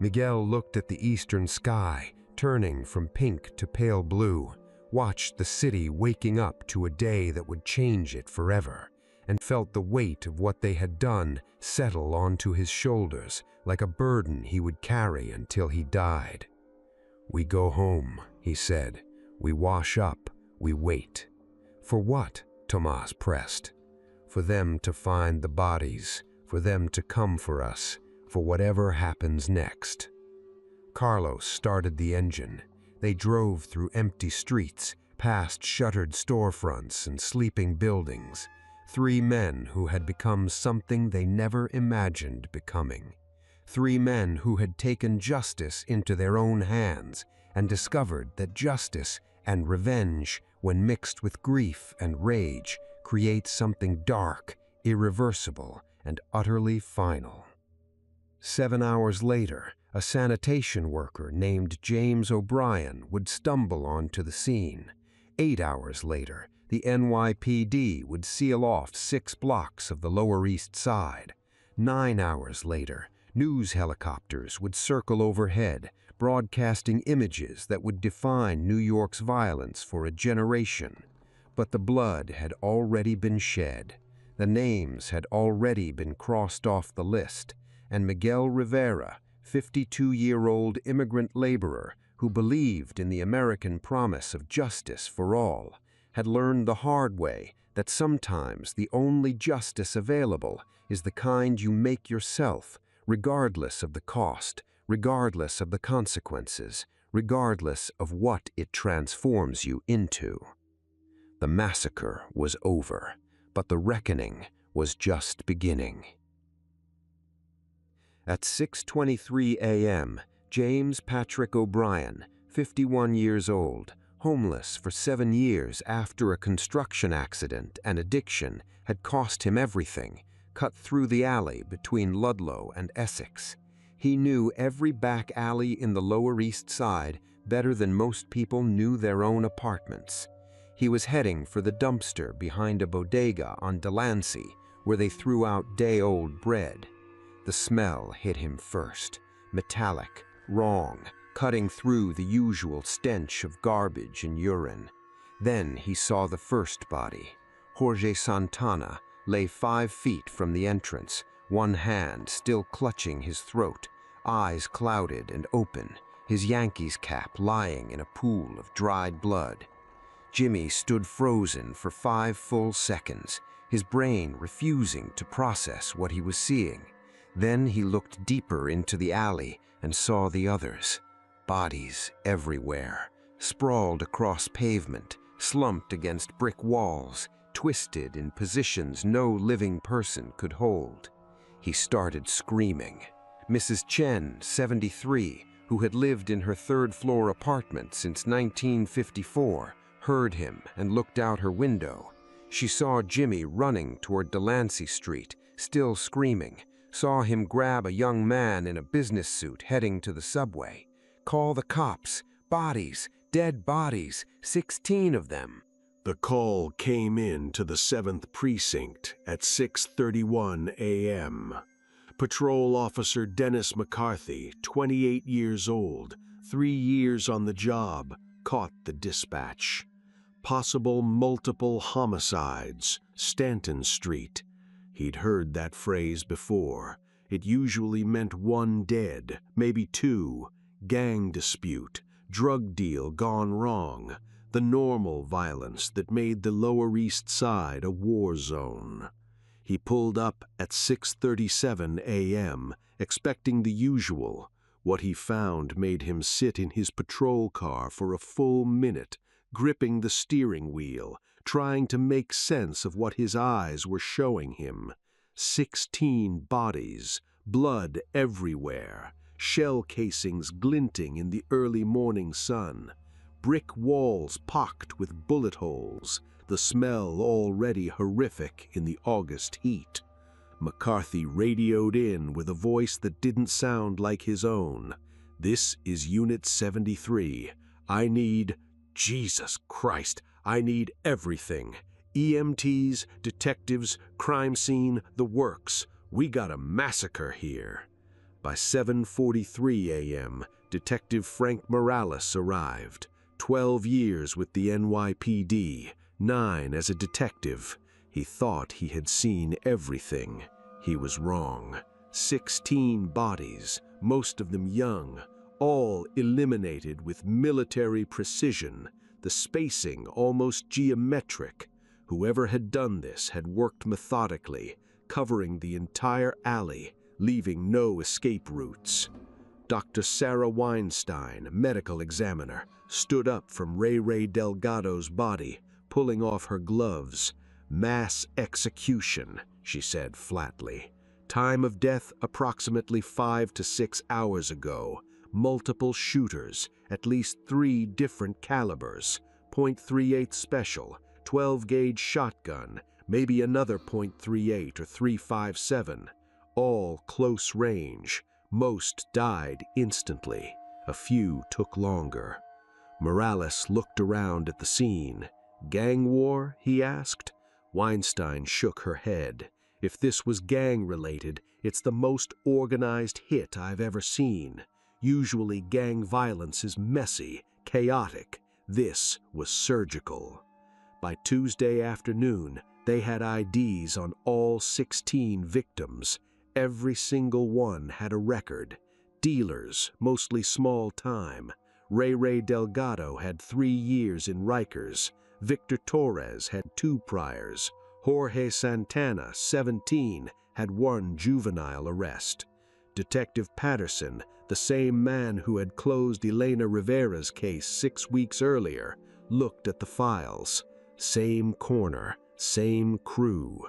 Miguel looked at the eastern sky, turning from pink to pale blue, watched the city waking up to a day that would change it forever, and felt the weight of what they had done settle onto his shoulders like a burden he would carry until he died. "We go home," he said. "We wash up, we wait." "For what?" Tomas pressed. "For them to find the bodies, for them to come for us, for whatever happens next." Carlos started the engine. They drove through empty streets, past shuttered storefronts and sleeping buildings. 3 men who had become something they never imagined becoming. 3 men who had taken justice into their own hands and discovered that justice and revenge, when mixed with grief and rage, create something dark, irreversible, and utterly final. 7 hours later, a sanitation worker named James O'Brien would stumble onto the scene. 8 hours later, the NYPD would seal off 6 blocks of the Lower East Side. 9 hours later, news helicopters would circle overhead, broadcasting images that would define New York's violence for a generation. But the blood had already been shed. The names had already been crossed off the list, and Miguel Rivera, 52-year-old immigrant laborer who believed in the American promise of justice for all, had learned the hard way that sometimes the only justice available is the kind you make yourself, regardless of the cost, regardless of the consequences, regardless of what it transforms you into. The massacre was over, but the reckoning was just beginning. At 6:23 a.m., James Patrick O'Brien, 51 years old, homeless for 7 years after a construction accident and addiction had cost him everything, cut through the alley between Ludlow and Essex. He knew every back alley in the Lower East Side better than most people knew their own apartments. He was heading for the dumpster behind a bodega on Delancey, where they threw out day-old bread. The smell hit him first, metallic, wrong, cutting through the usual stench of garbage and urine. Then he saw the first body. Jorge Santana lay 5 feet from the entrance, one hand still clutching his throat, eyes clouded and open, his Yankees cap lying in a pool of dried blood. Jimmy stood frozen for 5 full seconds, his brain refusing to process what he was seeing. Then he looked deeper into the alley and saw the others. Bodies everywhere, sprawled across pavement, slumped against brick walls, twisted in positions no living person could hold. He started screaming. Mrs. Chen, 73, who had lived in her third-floor apartment since 1954, heard him and looked out her window. She saw Jimmy running toward Delancey Street, still screaming, saw him grab a young man in a business suit heading to the subway. "Call the cops. Bodies. Dead bodies. 16 of them." The call came in to the 7th Precinct at 6:31 a.m. Patrol Officer Dennis McCarthy, 28 years old, 3 years on the job, caught the dispatch. Possible multiple homicides, Stanton Street. He'd heard that phrase before. It usually meant 1 dead, maybe 2. Gang dispute, drug deal gone wrong. The normal violence that made the Lower East Side a war zone. He pulled up at 6:37 a.m., expecting the usual. What he found made him sit in his patrol car for a full minute, gripping the steering wheel, trying to make sense of what his eyes were showing him. 16 bodies, blood everywhere, shell casings glinting in the early morning sun, brick walls pocked with bullet holes, the smell already horrific in the August heat. McCarthy radioed in with a voice that didn't sound like his own. "This is Unit 73. I need, Jesus Christ, I need everything. EMTs, detectives, crime scene, the works. We got a massacre here." By 7:43 a.m., Detective Frank Morales arrived. 12 years with the NYPD, 9 as a detective. He thought he had seen everything. He was wrong. 16 bodies, most of them young, all eliminated with military precision, the spacing almost geometric. Whoever had done this had worked methodically, covering the entire alley, leaving no escape routes. Dr. Sarah Weinstein, medical examiner, stood up from Ray Delgado's body, pulling off her gloves. "Mass execution," she said flatly. "Time of death approximately 5 to 6 hours ago. Multiple shooters, at least 3 different calibers. .38 special, 12-gauge shotgun, maybe another .38 or 357. All close range. Most died instantly. A few took longer." Morales looked around at the scene. "Gang war?" he asked. Weinstein shook her head. "If this was gang-related, it's the most organized hit I've ever seen. Usually gang violence is messy, chaotic. This was surgical." By Tuesday afternoon, they had IDs on all 16 victims. Every single one had a record. Dealers, mostly small time. Ray Delgado had 3 years in Rikers. Victor Torres had 2 priors. Jorge Santana, 17, had 1 juvenile arrest. Detective Patterson, the same man who had closed Elena Rivera's case 6 weeks earlier, looked at the files. Same corner, same crew.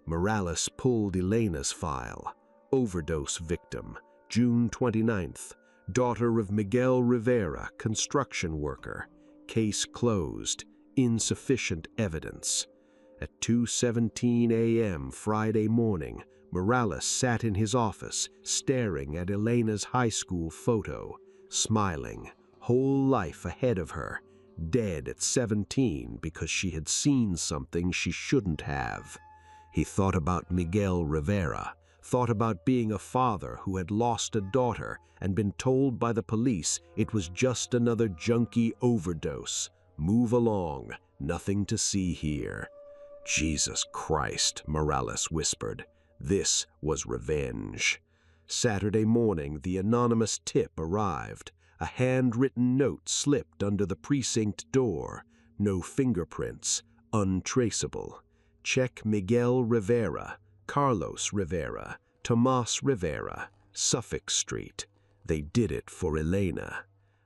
Morales pulled Elena's file. Overdose victim, June 29th. Daughter of Miguel Rivera, construction worker. Case closed. Insufficient evidence. At 2:17 a.m. Friday morning, Morales sat in his office, staring at Elena's high school photo, smiling, whole life ahead of her, dead at 17 because she had seen something she shouldn't have. He thought about Miguel Rivera, thought about being a father who had lost a daughter and been told by the police it was just another junkie overdose. Move along, nothing to see here. Jesus Christ, Morales whispered. This was revenge. Saturday morning, the anonymous tip arrived. A handwritten note slipped under the precinct door. No fingerprints, untraceable. Check Miguel Rivera, Carlos Rivera, Tomas Rivera, Suffolk Street. They did it for Elena.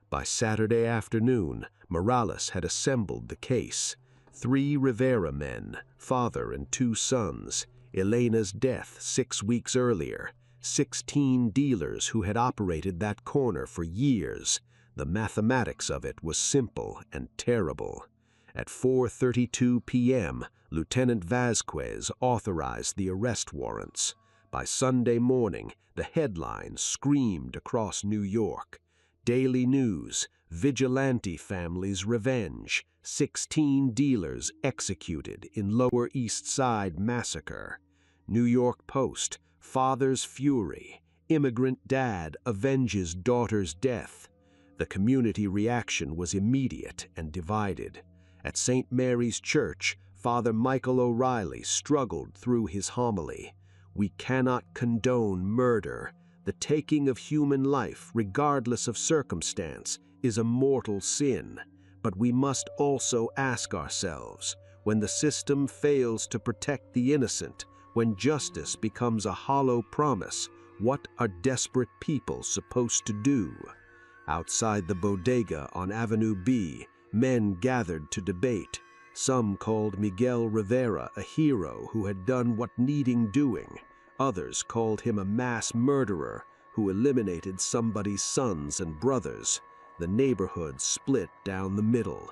By Saturday afternoon, Morales had assembled the case. 3 Rivera men, father and 2 sons. Elena's death 6 weeks earlier. 16 dealers who had operated that corner for years. The mathematics of it was simple and terrible. At 4:32 p.m., Lieutenant Vasquez authorized the arrest warrants. By Sunday morning, the headlines screamed across New York. Daily News, Vigilante Family's Revenge, 16 dealers executed in Lower East Side Massacre. New York Post, Father's Fury, Immigrant Dad avenges daughter's death. The community reaction was immediate and divided. At St. Mary's Church, Father Michael O'Reilly struggled through his homily. We cannot condone murder. The taking of human life, regardless of circumstance, is a mortal sin. But we must also ask ourselves, when the system fails to protect the innocent, when justice becomes a hollow promise, what are desperate people supposed to do? Outside the bodega on Avenue B, men gathered to debate. Some called Miguel Rivera a hero who had done what needing doing. Others called him a mass murderer who eliminated somebody's sons and brothers. The neighborhood split down the middle.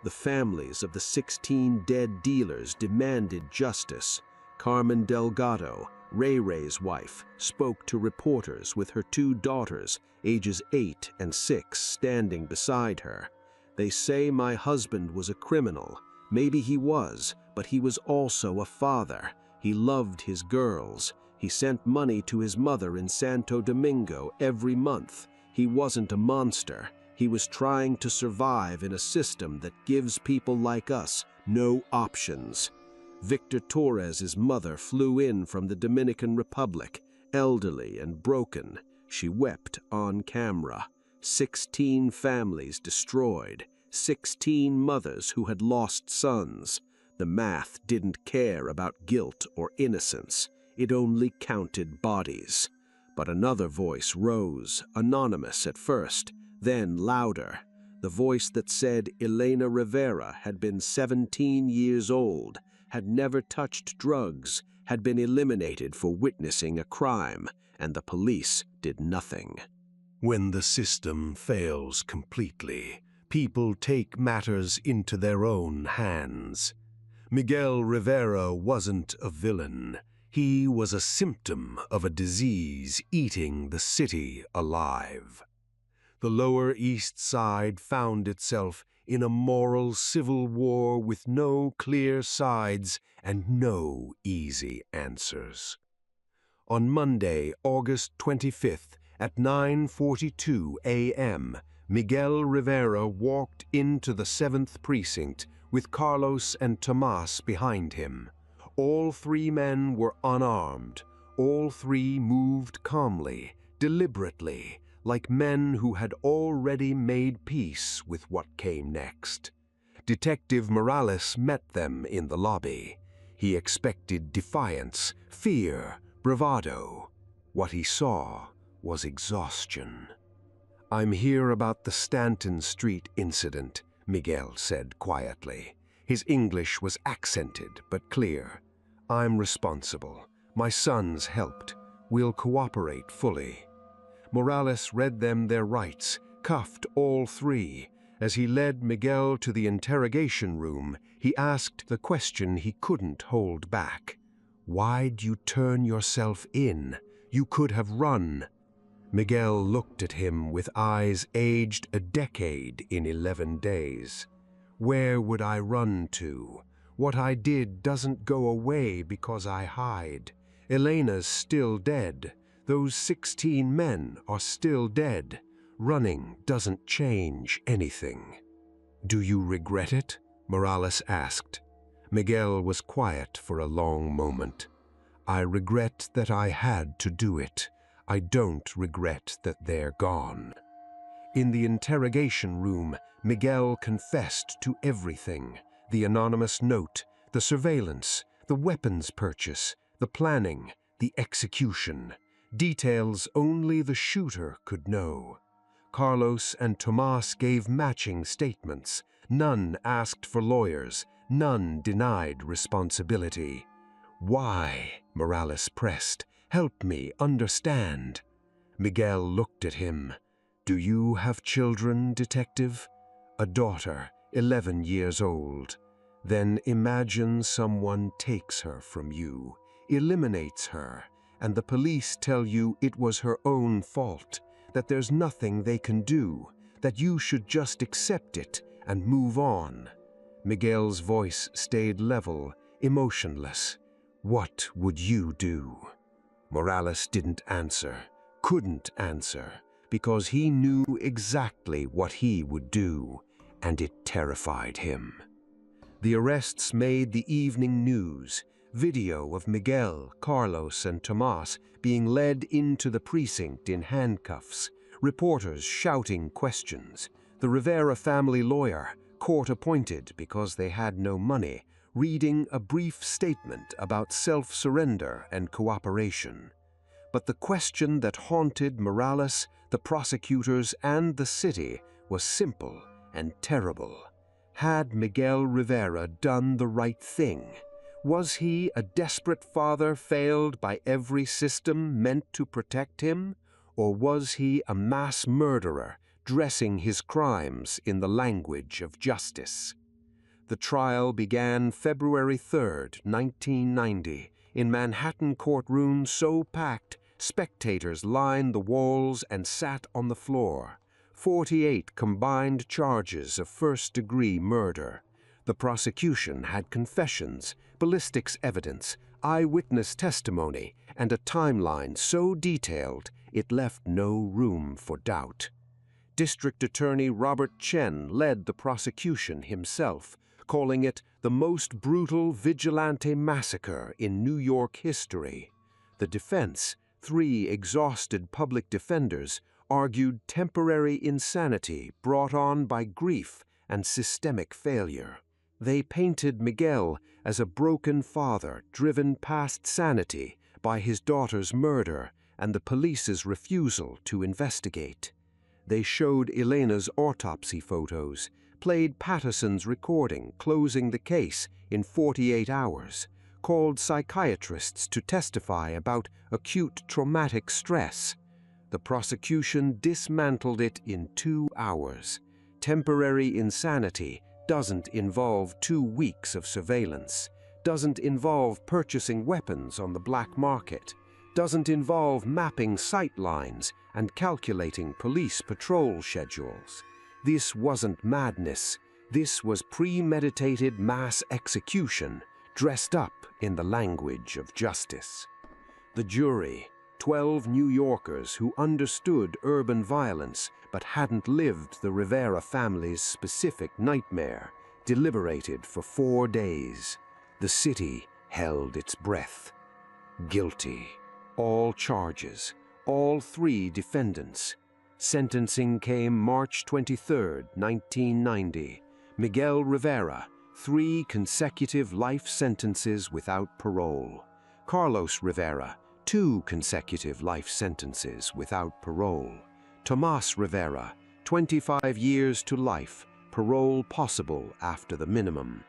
The families of the 16 dead dealers demanded justice. Carmen Delgado, Ray Ray's wife, spoke to reporters with her 2 daughters, ages 8 and 6, standing beside her. They say my husband was a criminal. Maybe he was, but he was also a father. He loved his girls. He sent money to his mother in Santo Domingo every month. He wasn't a monster. He was trying to survive in a system that gives people like us no options. Victor Torres's mother flew in from the Dominican Republic, elderly and broken. She wept on camera. 16 families destroyed, 16 mothers who had lost sons. The math didn't care about guilt or innocence. It only counted bodies. But another voice rose, anonymous at first, then louder. The voice that said Elena Rivera had been 17 years old, had never touched drugs, had been eliminated for witnessing a crime, and the police did nothing. When the system fails completely, people take matters into their own hands. Miguel Rivera wasn't a villain. He was a symptom of a disease eating the city alive. The Lower East Side found itself in a moral civil war with no clear sides and no easy answers. On Monday, August 25th, at 9:42 a.m., Miguel Rivera walked into the 7th Precinct with Carlos and Tomas behind him. All 3 men were unarmed. All 3 moved calmly, deliberately, like men who had already made peace with what came next. Detective Morales met them in the lobby. He expected defiance, fear, bravado. What he saw was exhaustion. "I'm here about the Stanton Street incident," Miguel said quietly. His English was accented but clear. "I'm responsible. My sons helped. We'll cooperate fully." Morales read them their rights, cuffed all three. As he led Miguel to the interrogation room, he asked the question he couldn't hold back. "Why'd you turn yourself in? You could have run." Miguel looked at him with eyes aged a decade in 11 days. "Where would I run to? What I did doesn't go away because I hide. Elena's still dead. Those 16 men are still dead. Running doesn't change anything." "Do you regret it?" Morales asked. Miguel was quiet for a long moment. "I regret that I had to do it. I don't regret that they're gone." In the interrogation room, Miguel confessed to everything: the anonymous note, the surveillance, the weapons purchase, the planning, the execution. Details only the shooter could know. Carlos and Tomas gave matching statements. None asked for lawyers. None denied responsibility. "Why?" Morales pressed. "Help me understand." Miguel looked at him. "Do you have children, detective?" "A daughter, 11 years old." "Then imagine someone takes her from you, eliminates her, and the police tell you it was her own fault, that there's nothing they can do, that you should just accept it and move on." Miguel's voice stayed level, emotionless. "What would you do?" Morales didn't answer, couldn't answer, because he knew exactly what he would do, and it terrified him. The arrests made the evening news. Video of Miguel, Carlos, and Tomas being led into the precinct in handcuffs. Reporters shouting questions. The Rivera family lawyer, court-appointed because they had no money, reading a brief statement about self-surrender and cooperation. But the question that haunted Morales, the prosecutors, and the city was simple and terrible. Had Miguel Rivera done the right thing? Was he a desperate father failed by every system meant to protect him? Or was he a mass murderer dressing his crimes in the language of justice? The trial began February 3, 1990, in Manhattan courtroom so packed spectators lined the walls and sat on the floor. 48 combined charges of first-degree murder. The prosecution had confessions, ballistics evidence, eyewitness testimony, and a timeline so detailed it left no room for doubt. District Attorney Robert Chen led the prosecution himself, calling it the most brutal vigilante massacre in New York history. The defense, 3 exhausted public defenders, argued temporary insanity brought on by grief and systemic failure. They painted Miguel as a broken father driven past sanity by his daughter's murder and the police's refusal to investigate. They showed Elena's autopsy photos, played Patterson's recording closing the case in 48 hours, called psychiatrists to testify about acute traumatic stress. The prosecution dismantled it in 2 hours. Temporary insanity doesn't involve 2 weeks of surveillance, doesn't involve purchasing weapons on the black market, doesn't involve mapping sight lines and calculating police patrol schedules. This wasn't madness. This was premeditated mass execution, dressed up in the language of justice. The jury, 12 New Yorkers who understood urban violence but hadn't lived the Rivera family's specific nightmare, deliberated for 4 days. The city held its breath. Guilty. All charges. All 3 defendants. Sentencing came March 23, 1990. Miguel Rivera, 3 consecutive life sentences without parole. Carlos Rivera, 2 consecutive life sentences without parole. Tomas Rivera, 25 years to life, parole possible after the minimum.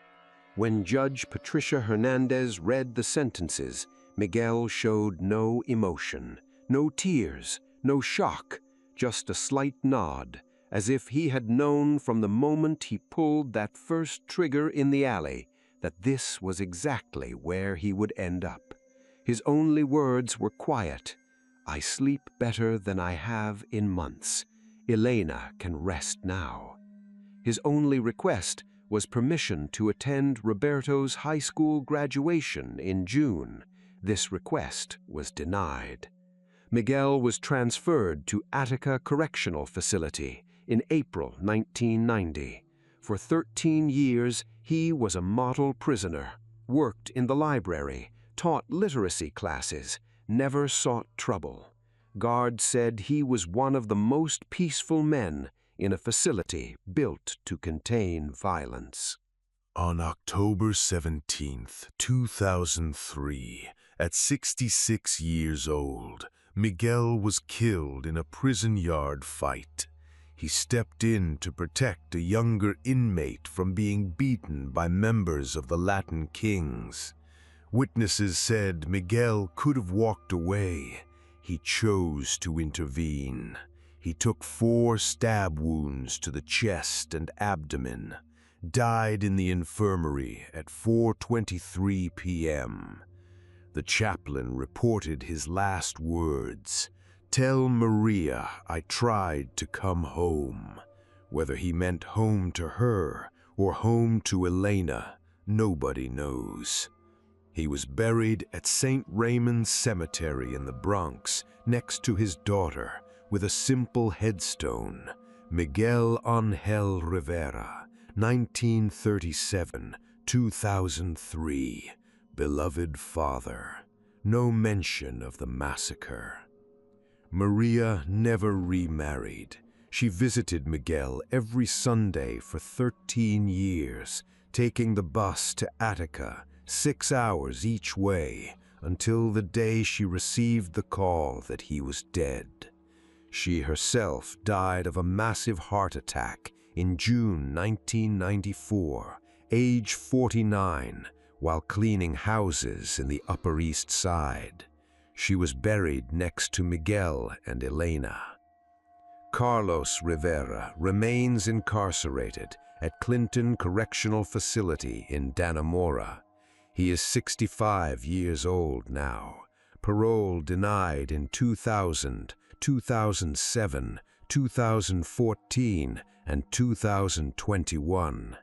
When Judge Patricia Hernandez read the sentences, Miguel showed no emotion, no tears, no shock, just a slight nod, as if he had known from the moment he pulled that first trigger in the alley that this was exactly where he would end up. His only words were quiet. "I sleep better than I have in months. Elena can rest now." His only request was permission to attend Roberto's high school graduation in June. This request was denied. Miguel was transferred to Attica Correctional Facility in April 1990. For 13 years, he was a model prisoner, worked in the library, taught literacy classes, never sought trouble. Guards said he was one of the most peaceful men in a facility built to contain violence. On October 17, 2003, at 66 years old, Miguel was killed in a prison yard fight. He stepped in to protect a younger inmate from being beaten by members of the Latin Kings. Witnesses said Miguel could have walked away. He chose to intervene. He took 4 stab wounds to the chest and abdomen, died in the infirmary at 4:23 p.m. The chaplain reported his last words, "Tell Maria I tried to come home." Whether he meant home to her or home to Elena, nobody knows. He was buried at St. Raymond's Cemetery in the Bronx next to his daughter with a simple headstone, Miguel Ángel Rivera, 1937-2003, beloved father. No mention of the massacre. Maria never remarried. She visited Miguel every Sunday for 13 years, taking the bus to Attica 6 hours each way until the day she received the call that he was dead. She herself died of a massive heart attack in June 1994, age 49, while cleaning houses in the Upper East Side. She was buried next to Miguel and Elena. Carlos Rivera remains incarcerated at Clinton Correctional Facility in Dannemora. He is 65 years old now. Parole denied in 2000, 2007, 2014, and 2021.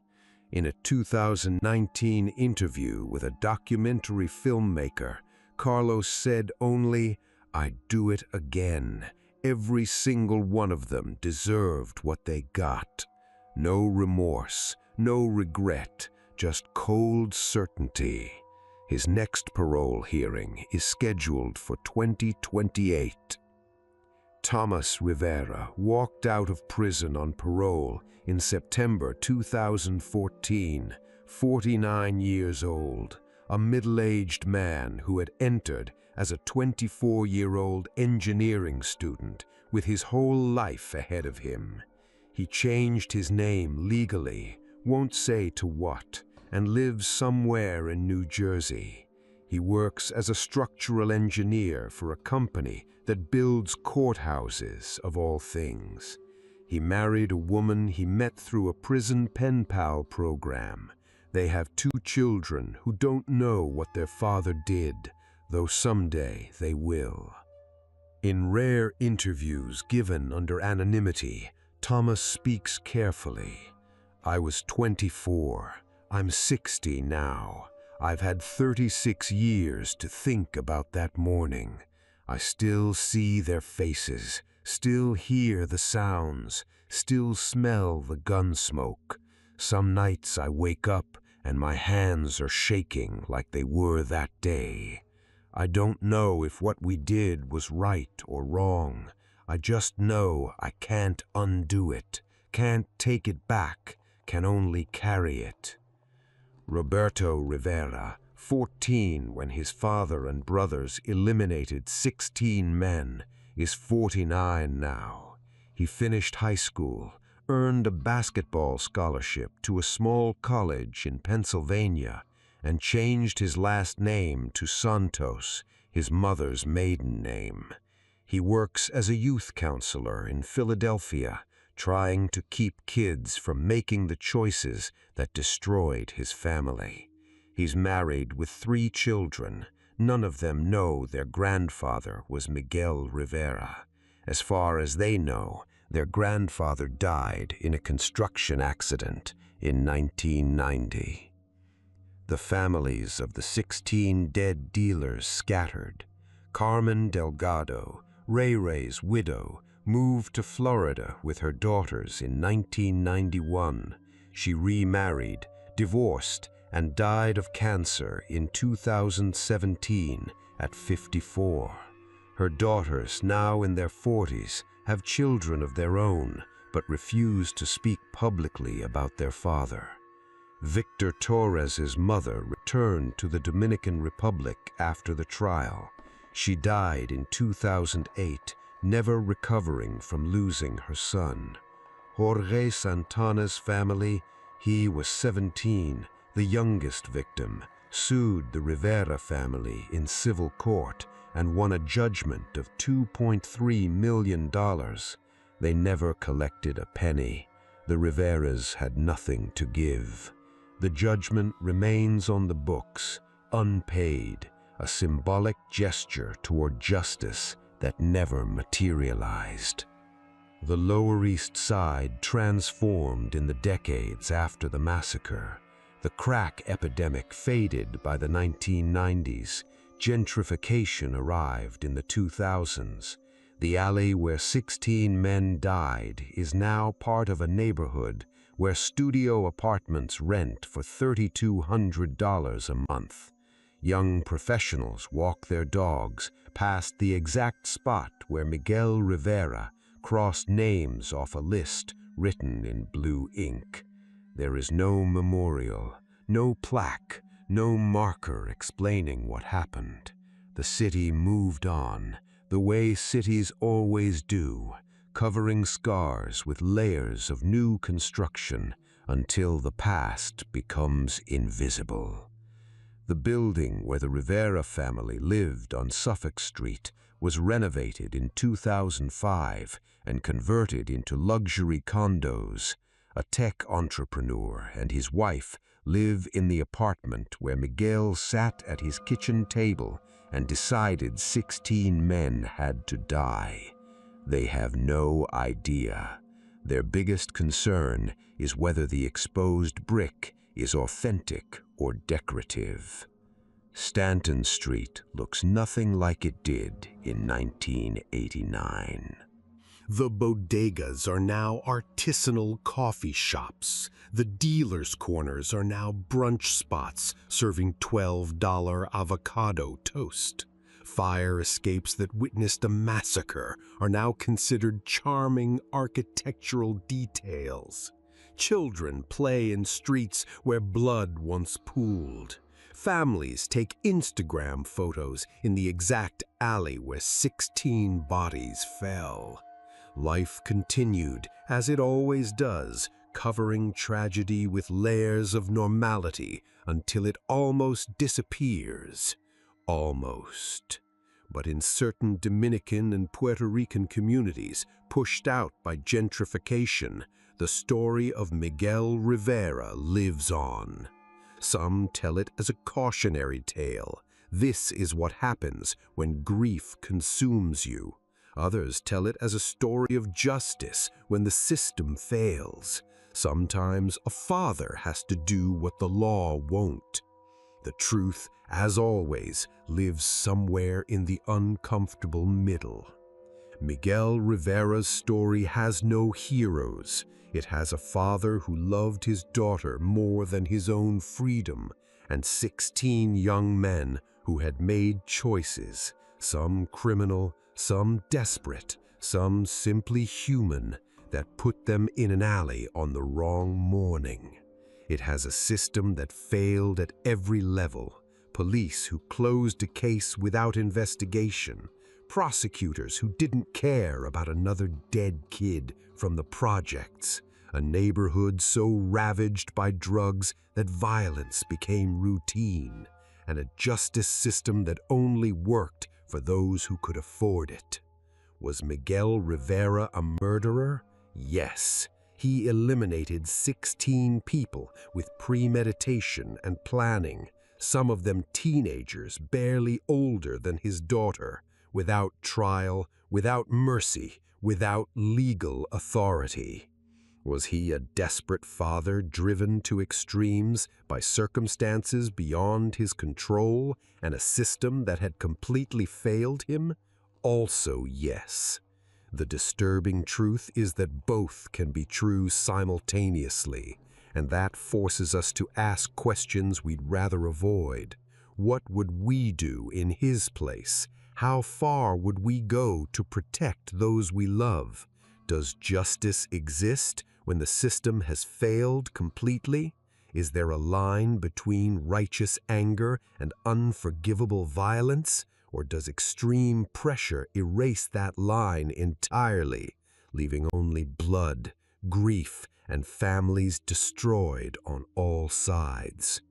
In a 2019 interview with a documentary filmmaker, Carlos said only, "I'd do it again. Every single one of them deserved what they got." No remorse, no regret, just cold certainty. His next parole hearing is scheduled for 2028. Thomas Rivera walked out of prison on parole in September 2014, 49 years old, a middle-aged man who had entered as a 24-year-old engineering student with his whole life ahead of him. He changed his name legally, won't say to what, and lives somewhere in New Jersey. He works as a structural engineer for a company that builds courthouses, of all things. He married a woman he met through a prison pen pal program. They have 2 children who don't know what their father did, though someday they will. In rare interviews given under anonymity, Thomas speaks carefully. "I was 24. I'm 60 now. I've had 36 years to think about that morning. I still see their faces, still hear the sounds, still smell the gun smoke. Some nights I wake up and my hands are shaking like they were that day. I don't know if what we did was right or wrong. I just know I can't undo it, can't take it back, can only carry it." Roberto Rivera, 14 when his father and brothers eliminated 16 men, is 49 now. He finished high school, earned a basketball scholarship to a small college in Pennsylvania and changed his last name to Santos, his mother's maiden name. He works as a youth counselor in Philadelphia, trying to keep kids from making the choices that destroyed his family. He's married with 3 children. None of them know their grandfather was Miguel Rivera. As far as they know, their grandfather died in a construction accident in 1990. The families of the 16 dead dealers scattered. Carmen Delgado, Ray Ray's widow, moved to Florida with her daughters in 1991. She remarried, divorced, and died of cancer in 2017 at 54. Her daughters, now in their 40s, have children of their own, but refuse to speak publicly about their father. Victor Torres's mother returned to the Dominican Republic after the trial. She died in 2008, never recovering from losing her son. Jorge Santana's family, he was 17, the youngest victim, sued the Rivera family in civil court and won a judgment of $2.3 million. They never collected a penny. The Riveras had nothing to give. The judgment remains on the books, unpaid, a symbolic gesture toward justice that never materialized. The Lower East Side transformed in the decades after the massacre. The crack epidemic faded by the 1990s. Gentrification arrived in the 2000s. The alley where 16 men died is now part of a neighborhood where studio apartments rent for $3,200 a month. Young professionals walk their dogs past the exact spot where Miguel Rivera crossed names off a list written in blue ink. There is no memorial, no plaque, no marker explaining what happened. The city moved on, the way cities always do, covering scars with layers of new construction until the past becomes invisible. The building where the Rivera family lived on Suffolk Street was renovated in 2005 and converted into luxury condos. A tech entrepreneur and his wife live in the apartment where Miguel sat at his kitchen table and decided 16 men had to die. They have no idea. Their biggest concern is whether the exposed brick is authentic or decorative. Stanton Street looks nothing like it did in 1989. The bodegas are now artisanal coffee shops. The dealers' corners are now brunch spots serving $12 avocado toast. Fire escapes that witnessed a massacre are now considered charming architectural details. Children play in streets where blood once pooled. Families take Instagram photos in the exact alley where 16 bodies fell. Life continued, as it always does, covering tragedy with layers of normality until it almost disappears. Almost. But in certain Dominican and Puerto Rican communities pushed out by gentrification, the story of Miguel Rivera lives on. Some tell it as a cautionary tale. This is what happens when grief consumes you. Others tell it as a story of justice when the system fails. Sometimes a father has to do what the law won't. The truth, as always, lives somewhere in the uncomfortable middle. Miguel Rivera's story has no heroes. It has a father who loved his daughter more than his own freedom, and 16 young men who had made choices, some criminal, some desperate, some simply human, that put them in an alley on the wrong morning. It has a system that failed at every level, police who closed a case without investigation, prosecutors who didn't care about another dead kid from the projects, a neighborhood so ravaged by drugs that violence became routine, and a justice system that only worked for those who could afford it. Was Miguel Rivera a murderer? Yes. He eliminated 16 people with premeditation and planning, some of them teenagers barely older than his daughter, without trial, without mercy, without legal authority. Was he a desperate father driven to extremes by circumstances beyond his control and a system that had completely failed him? Also, yes. The disturbing truth is that both can be true simultaneously, and that forces us to ask questions we'd rather avoid. What would we do in his place? How far would we go to protect those we love? Does justice exist when the system has failed completely? Is there a line between righteous anger and unforgivable violence? Or does extreme pressure erase that line entirely, leaving only blood, grief, and families destroyed on all sides?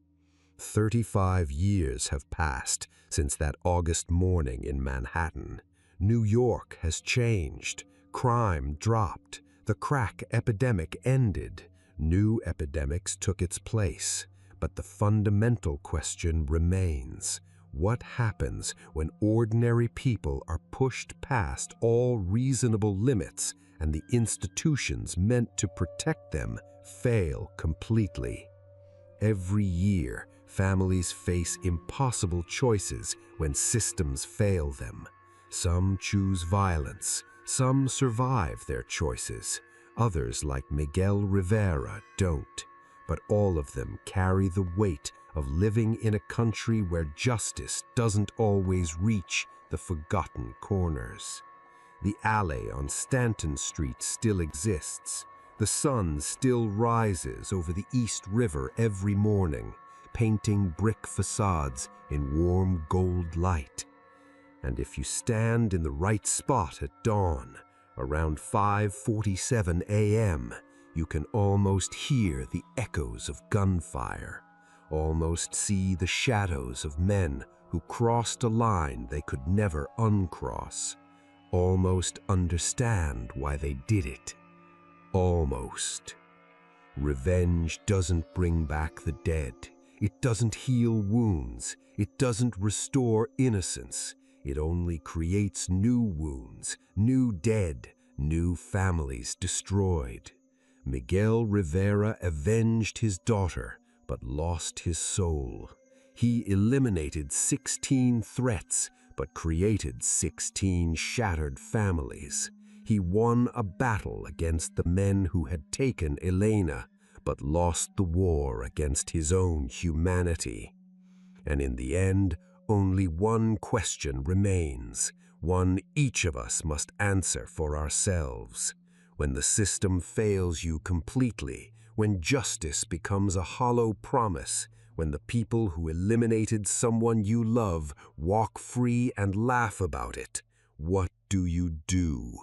35 years have passed since that August morning in Manhattan. New York has changed. Crime dropped. The crack epidemic ended. New epidemics took its place. But the fundamental question remains. What happens when ordinary people are pushed past all reasonable limits and the institutions meant to protect them fail completely? Every year, families face impossible choices when systems fail them. Some choose violence, some survive their choices. Others, like Miguel Rivera, don't. But all of them carry the weight of living in a country where justice doesn't always reach the forgotten corners. The alley on Stanton Street still exists. The sun still rises over the East River every morning, painting brick facades in warm gold light. And if you stand in the right spot at dawn, around 5:47 a.m., you can almost hear the echoes of gunfire, almost see the shadows of men who crossed a line they could never uncross, almost understand why they did it. Almost. Revenge doesn't bring back the dead. It doesn't heal wounds. It doesn't restore innocence. It only creates new wounds, new dead, new families destroyed. Miguel Rivera avenged his daughter, but lost his soul. He eliminated 16 threats, but created 16 shattered families. He won a battle against the men who had taken Elena, but lost the war against his own humanity. And in the end, only one question remains, one each of us must answer for ourselves. When the system fails you completely, when justice becomes a hollow promise, when the people who eliminated someone you love walk free and laugh about it, what do you do?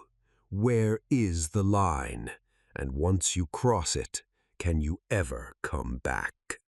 Where is the line? And once you cross it, can you ever come back?